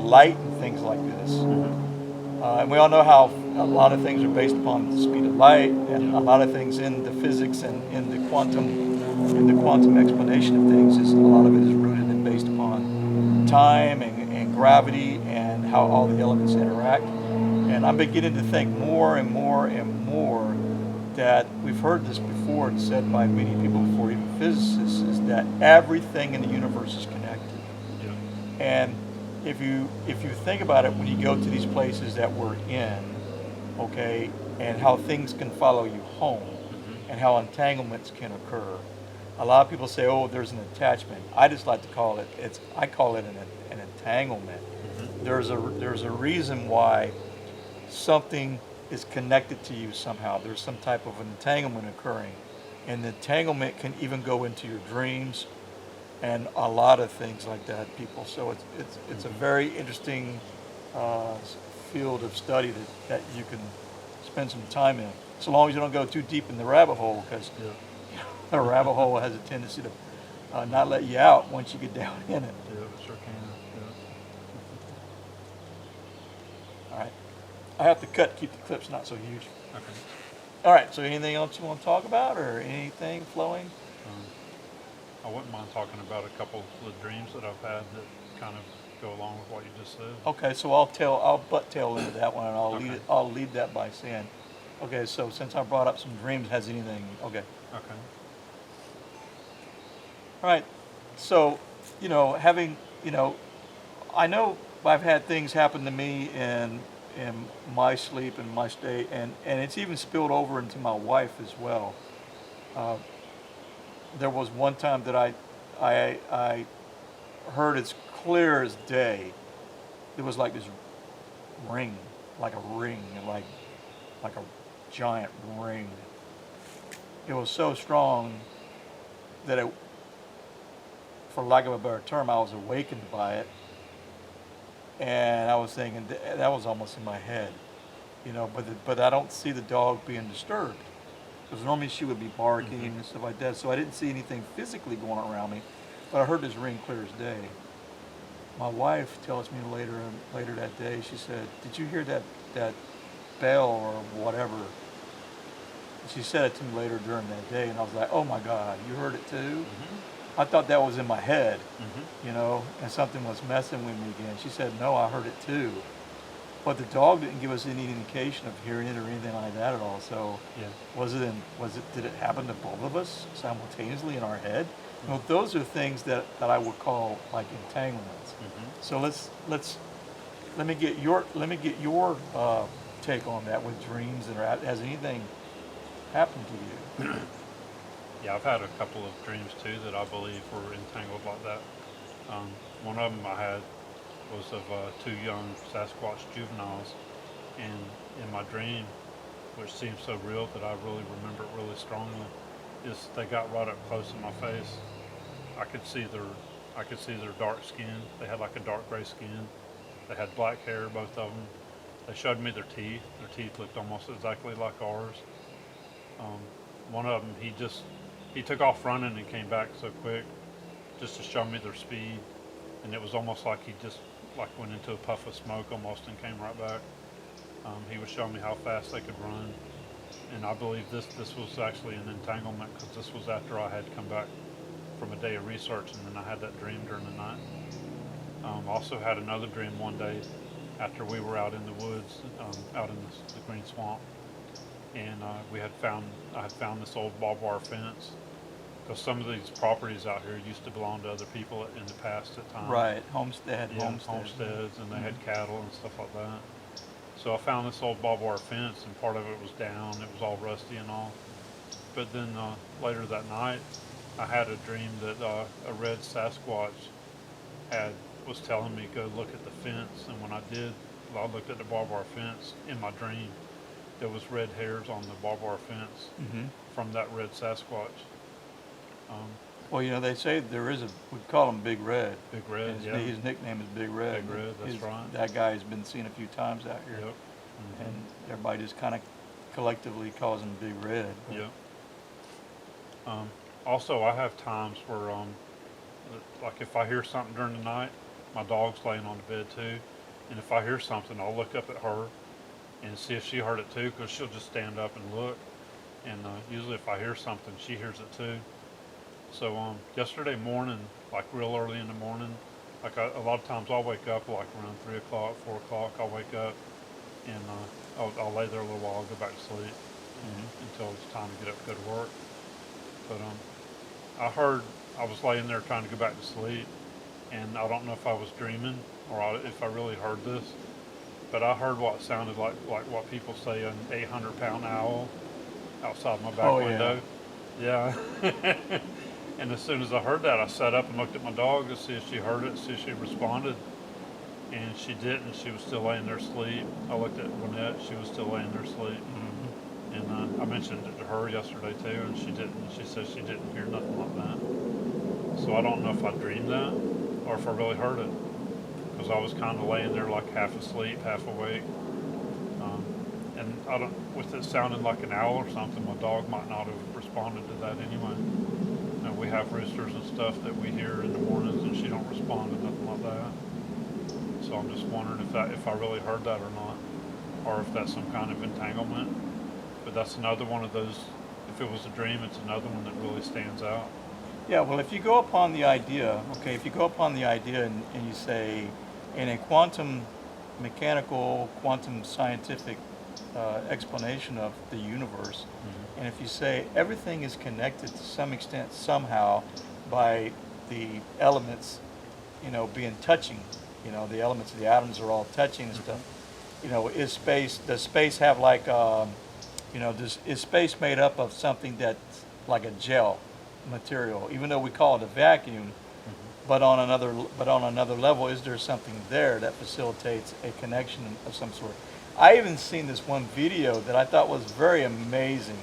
light and things like this. And we all know how a lot of things are based upon the speed of light, and a lot of things in the physics and in the quantum explanation of things is a lot of it is rooted and based upon time and gravity and how all the elements interact. And I'm beginning to think more and more and more that we've heard this before and said by many people before, even physicists, is that everything in the universe is connected. Yeah. And if you think about it, when you go to these places that we're in, okay, and how things can follow you home, and how entanglements can occur, A lot of people say, oh, there's an attachment. I just like to call it, I call it an entanglement. Mm-hmm. There's a reason why something is connected to you somehow. There's some type of an entanglement occurring. And the entanglement can even go into your dreams and a lot of things like that, people. So it's a very interesting field of study that you can spend some time in, so long as you don't go too deep in the rabbit hole, because Yeah. a rabbit hole has a tendency to not let you out once you get down in it. Yeah, it sure can. All right. I have to cut, keep the clips not so huge. Yeah. Okay. All right, so anything else you want to talk about or anything flowing? I wouldn't mind talking about a couple of the dreams that I've had that kind of go along with what you just said. Okay, so I'll butt tail into that one, and Okay. I'll lead that by saying, okay, so since I brought up some dreams, has anything, okay. Okay. All right, so, I know I've had things happen to me in my sleep and my state, and it's even spilled over into my wife as well. There was one time that I heard as clear as day. There was like this ring, like a ring, like a giant ring. It was so strong that it, for lack of a better term, I was awakened by it, and I was thinking that was almost in my head, but I don't see the dog being disturbed, because normally she would be barking and stuff like that. So I didn't see anything physically going on around me, but I heard this ring clear as day. My wife tells me later that day, she said, "Did you hear that bell or whatever?" She said it to me later during that day, and I was like, "Oh my God, you heard it too?" Mm-hmm. I thought that was in my head, Mm-hmm. and something was messing with me again. She said, "No, I heard it too." But the dog didn't give us any indication of hearing it or anything like that at all. So Yeah. did it happen to both of us simultaneously in our head? Those are things that I would call like entanglements. Mm-hmm. So let me get your take on that with dreams, and has anything happened to you? Yeah, I've had a couple of dreams too that I believe were entangled like that. One of them I had was of two young Sasquatch juveniles, and in my dream, which seems so real that I really remember it really strongly, is they got right up close to my face. I could see their dark skin. They had like a dark gray skin. They had black hair, both of them. They showed me their teeth. Their teeth looked almost exactly like ours. One of them, he took off running and came back so quick, just to show me their speed, and it was almost like he just like went into a puff of smoke almost and came right back. He was showing me how fast they could run, and I believe this was actually an entanglement, because this was after I had come back from a day of research, and then I had that dream during the night. Also had another dream one day after we were out in the woods, out in the green swamp, and I had found this old barbed wire fence, because some of these properties out here used to belong to other people in the past at times. Right, homesteads. Homesteads, and they had cattle and stuff like that. So I found this old barbed wire fence, and part of it was down. It was all rusty and all. But then later that night, I had a dream that a red Sasquatch was telling me go look at the fence, and when I did, I looked at the barbed wire fence in my dream. There was red hairs on the barbed wire fence from that red Sasquatch. Well, they say we call him Big Red. Big Red, yeah. His nickname is Big Red. Big Red, that's right. That guy has been seen a few times out here. Yep. And everybody just kind of collectively calls him Big Red. Yep. Also, I have times where, like if I hear something during the night, my dog's laying on the bed too, and if I hear something, I'll look up at her and see if she heard it too, because she'll just stand up and look, and usually if I hear something, she hears it too. So yesterday morning, like real early in the morning, like a lot of times I'll wake up like around 3 o'clock, 4 o'clock, I'll wake up, and I'll lay there a little while, go back to sleep until it's time to get up and go to work. But I was laying there trying to go back to sleep, and I don't know if I was dreaming or if I really heard this, but I heard what sounded like what people say an 800-pound owl outside my back window. Yeah. And as soon as I heard that, I sat up and looked at my dog to see if she heard it, see if she responded. And she didn't. She was still laying there asleep. I looked at Lynette. She was still laying there asleep. And I mentioned it to her yesterday too, and she didn't. She said she didn't hear nothing like that. So I don't know if I dreamed that or if I really heard it, because I was kind of laying there like half asleep, half awake. And I don't, with it sounding like an owl or something, my dog might not have responded to that anyway. You know, we have roosters and stuff that we hear in the mornings, and she don't respond to nothing like that. So I'm just wondering if I really heard that or not, or if that's some kind of entanglement. But that's another one of those. If it was a dream, it's another one that really stands out. Yeah, well, if you go upon the idea, okay, if you go upon the idea and you say, in a quantum mechanical, quantum scientific explanation of the universe, and if you say everything is connected to some extent somehow by the elements, you know, being touching, you know, the elements of the atoms are all touching and stuff, you know, does space have like, you know, is space made up of something that's like a gel material, even though we call it a vacuum, but on another level, is there something there that facilitates a connection of some sort? I even seen this one video that I thought was very amazing,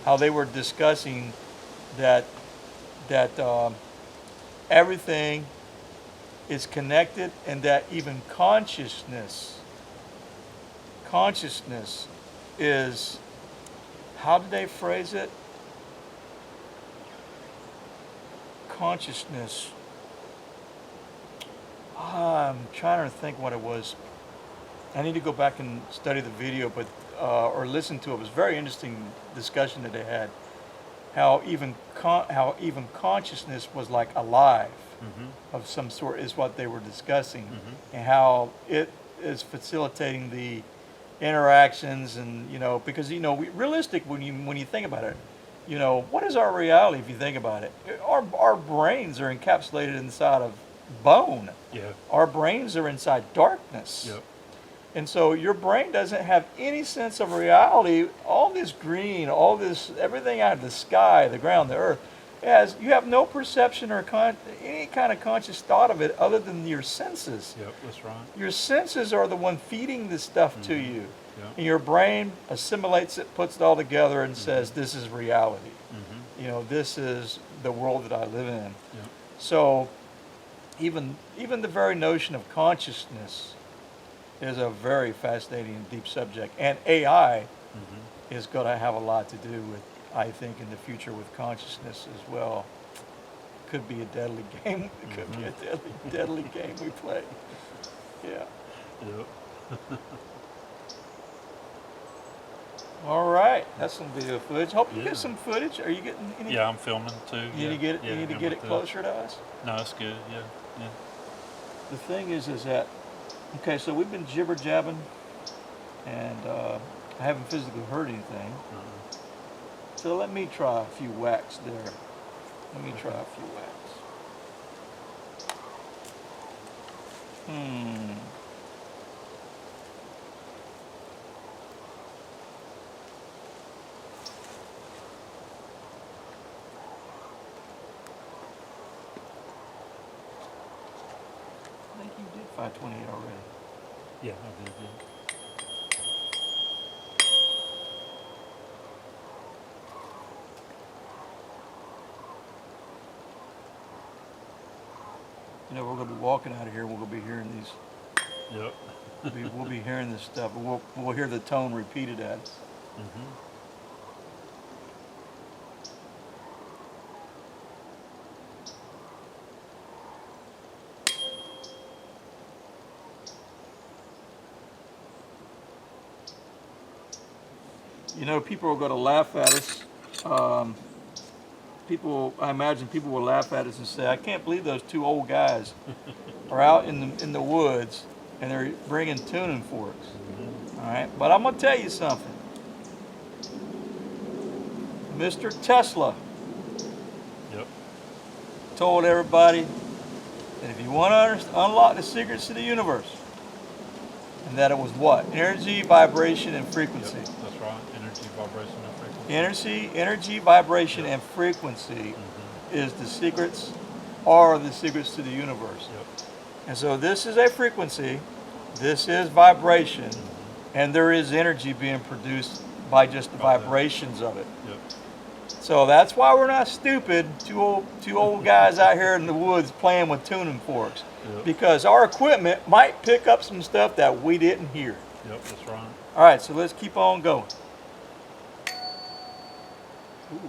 how they were discussing that everything is connected, and that even consciousness is, how did they phrase it? Consciousness. I'm trying to think what it was. I need to go back and study the video, but or listen to it. It was a very interesting discussion that they had. How even consciousness was like alive of some sort is what they were discussing, and how it is facilitating the interactions, and you know, because you know, realistic when you think about it, you know, what is our reality if you think about it? Our brains are encapsulated inside of bone. Yeah. Our brains are inside darkness. Yep. And so your brain doesn't have any sense of reality. All this green, all this, everything out of the sky, the ground, the earth, you have no perception or any kind of conscious thought of it other than your senses. Yep, that's right. Your senses are the one feeding this stuff to you. Yep. And your brain assimilates it, puts it all together, and says, this is reality. You know, this is the world that I live in. Yep. So even the very notion of consciousness is a very fascinating and deep subject. And AI is going to have a lot to do with, I think, in the future with consciousness as well. Could be a deadly game. It could be a deadly game we play. Yeah. Yep. All right. That's some video footage. Hope you get some footage. Are you getting any? Yeah, I'm filming too. You need to get it. You need to get it closer to us. No, it's good. Yeah. Yeah. The thing is that, okay, so we've been jibber jabbing, and I haven't physically heard anything. So let me try a few whacks there. Let me try a few whacks. I think you did 528 already. Yeah, I did. Yeah. You know, we're going to be walking out of here. We're going to be hearing these. Yep. We'll be hearing this stuff, but we'll hear the tone repeated at us. You know, people are going to laugh at us. I imagine people will laugh at us and say, I can't believe those two old guys are out in the woods and they're bringing tuning forks. All right, but I'm going to tell you something. Mr. Tesla told everybody that if you want to unlock the secrets of the universe, and that it was what? Energy, vibration, and frequency. Yep, that's right. Energy, vibration, and frequency. Energy, vibration, and frequency is the secrets, are the secrets to the universe. Yep. And so this is a frequency, this is vibration, and there is energy being produced by just the By that. vibrations of it. Yep. So that's why we're not stupid, two old guys out here in the woods playing with tuning forks. Yep. Because our equipment might pick up some stuff that we didn't hear. Yep, that's right. All right, so let's keep on going. Ooh.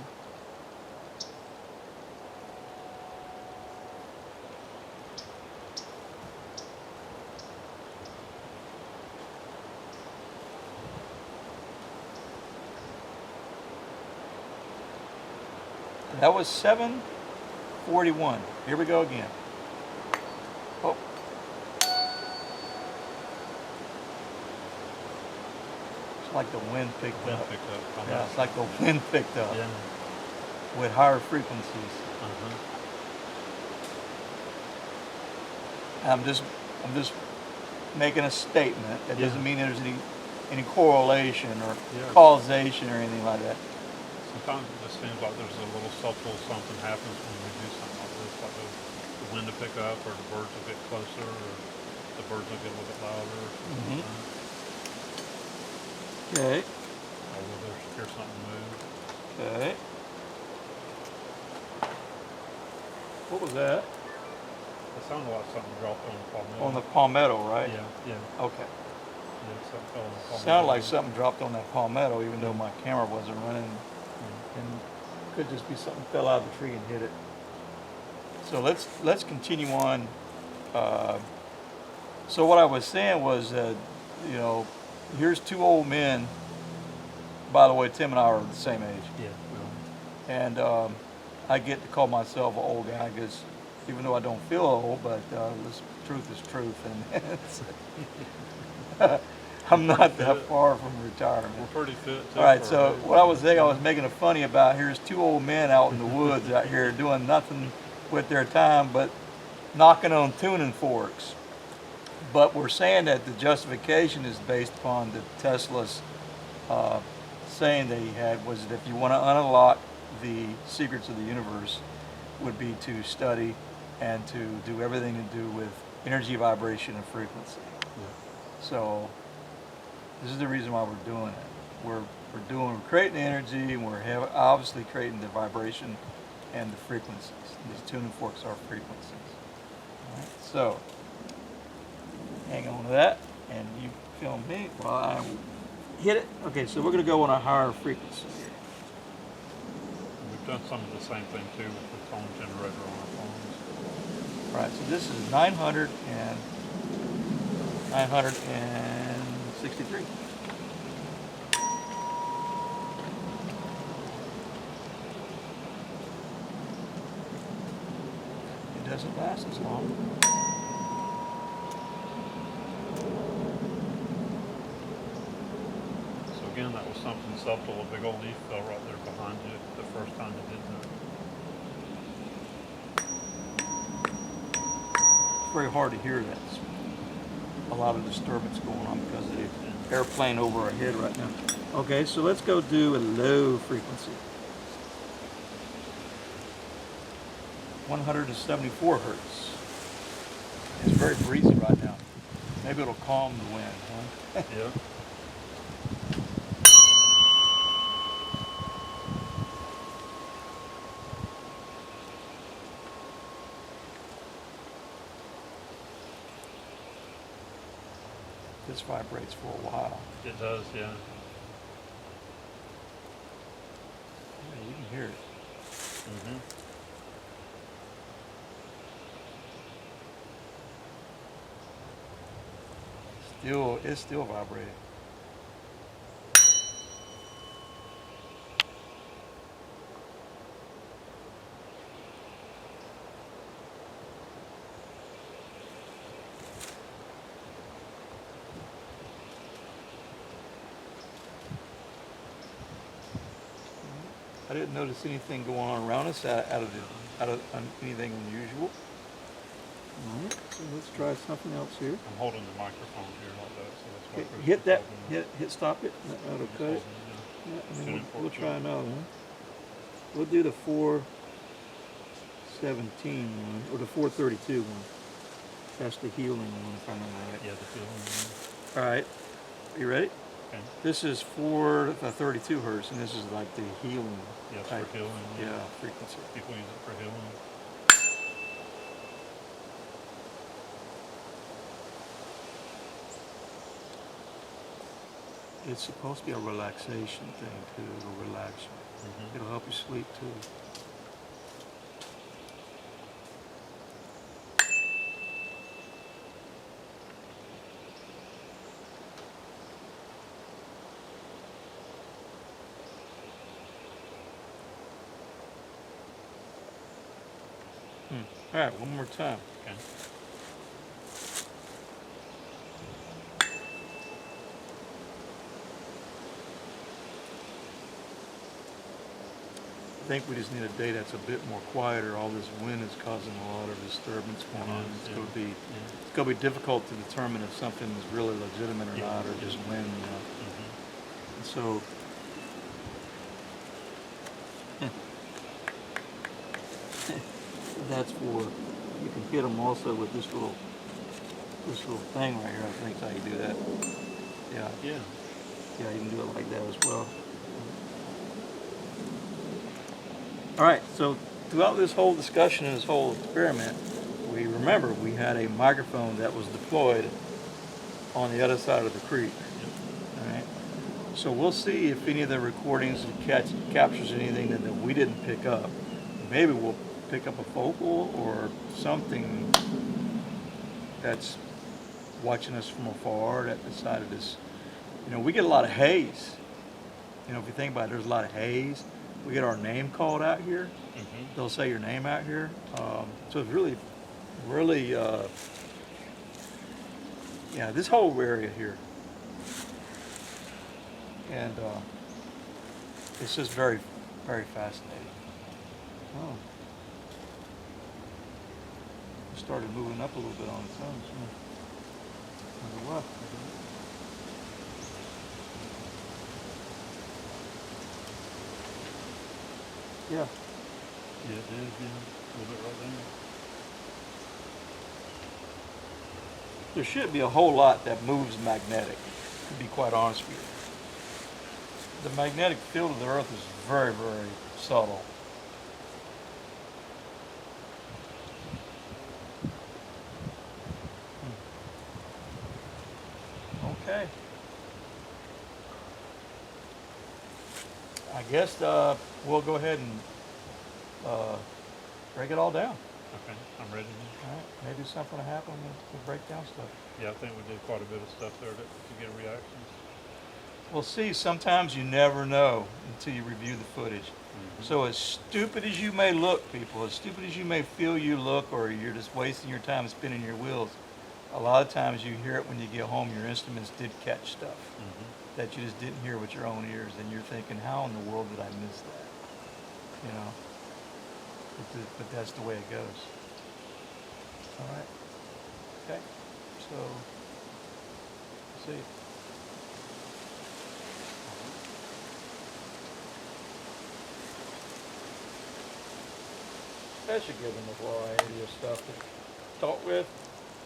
That was 7:41. Here we go again. Oh. It's like the wind picked Wind up. picked up. Yeah, it's like the wind picked up Yeah. with higher frequencies. Uh-huh. I'm just making a statement. That Yeah. doesn't mean there's any correlation or Yeah. causation or anything like that. Sometimes it just seems like there's a little subtle something happens when we do something like this, like the wind will pick up, or the birds will get closer, or the birds will get a little bit louder, or something like that. Okay. Or we'll hear something move. Okay. What was that? It sounded like something dropped on the palmetto. On the palmetto, right? Yeah, yeah, Okay. yeah. Something fell on the palmetto. Sounded like something dropped on that palmetto, even though my camera wasn't running. Yeah. And could just be something fell out of the tree and hit it. So let's continue on. So what I was saying was, you know, here's two old men. By the way, Tim and I are the same age, Yeah. and I get to call myself an old guy because even though I don't feel old, but this truth is truth, and it's I'm not that far from retirement. We're pretty fit too. All right, for so our age. what I was saying, I was making a funny about here's two old men out in the woods out here doing nothing with their time but knocking on tuning forks. But we're saying that the justification is based upon the Tesla's saying that he had was that if you want to unlock the secrets of the universe, would be to study and to do everything to do with energy, vibration, and frequency. Yeah. So this is the reason why we're doing it. We're creating the energy, and we're obviously creating the vibration and the frequencies. These tuning forks are frequencies. All right, so hang on to that, and you film me while I hit it. Okay, so we're going to go on a higher frequency. We've done some of the same thing too with the tone generator on our phones. All right, so this is 963. It doesn't last as long. So again, that was something subtle. A big old leaf fell right there behind you the first time you did that. It's very hard to hear that. It's a lot of disturbance going on because of the airplane over our head right now. Okay, so let's go do a low frequency. 174 hertz. It's very breezy right now. Maybe it'll calm the wind, huh? Yeah. This vibrates for a while. It does, yeah. Yeah, you can hear it. Mm-hmm. It's still vibrating. I didn't notice anything going on around us out of anything unusual. All right, so let's try something else here. I'm holding the microphone here like that, so that's why Okay, Chris hit is that, holding it. hit stop it. That'll Just cut it. holding it, Yeah, and then Tuning we'll fork try too. another one. We'll do the 4 417 one, or the 432 one. That's the healing one, if I remember right. Yeah, the healing one. All right, you ready? Okay. This is for 32 hertz, and this is like the healing Yes, type. for healing. Yeah, frequency. People use it for healing. It's supposed to be a relaxation thing too. It'll relax you. Mm-hmm. It'll help you sleep too. All right, one more time. Okay. I think we just need a day that's a bit more quieter. All this wind is causing a lot of disturbance going on. It's going to be it's going to be difficult to determine if something is really legitimate or not, or just wind. You know. Mm-hmm. And so, that's for you can hit them also with this little thing right here. I think is how you do that. Yeah. Yeah. Yeah, you can do it like that as well. All right, so throughout this whole discussion and this whole experiment, we had a microphone that was deployed on the other side of the creek. Yep. All right, so we'll see if any of the recordings captures anything that we didn't pick up. Maybe we'll pick up a focal or something that's watching us from afar that decided this. You know, we get a lot of haze. You know, if you think about it, there's a lot of haze. We get our name called out here. Mm-hmm. They'll say your name out here. So it's really, yeah, this whole area here. And it's just very, very fascinating. Oh. It started moving up a little bit on its own. So. Wonder what. Yeah. Yeah, it did, yeah. A little bit right there. There should be a whole lot that moves magnetic, to be quite honest with you. The magnetic field of the Earth is very, very subtle. Okay. I guess we'll go ahead and break it all down. Okay, I'm ready now. All right. Maybe something will happen. We'll break down stuff. Yeah, I think we did quite a bit of stuff there to get reactions. Well, see, sometimes you never know until you review the footage. Mm-hmm. So as stupid as you may look, people, as stupid as you may feel you look, or you're just wasting your time spinning your wheels, a lot of times you hear it when you get home. Your instruments did catch stuff that you just didn't hear with your own ears, and you're thinking, how in the world did I miss that? You know? But that's the way it goes. All right. Okay. So, let's see. That should give them a variety of stuff to talk with.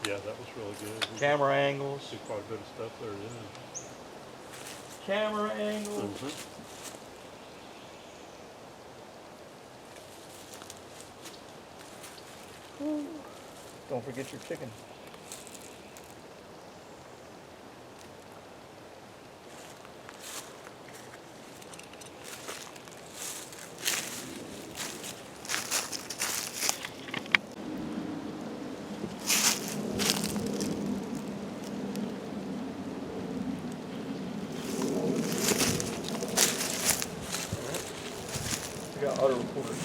Yeah, that was really good. We Camera angles. did quite a bit of stuff there, yeah. Camera angles. Mm-hmm. Don't forget your chicken. We got auto recorders.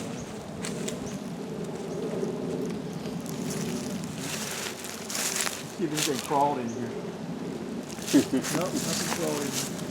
See if anything crawled in here. No, nothing crawled in here.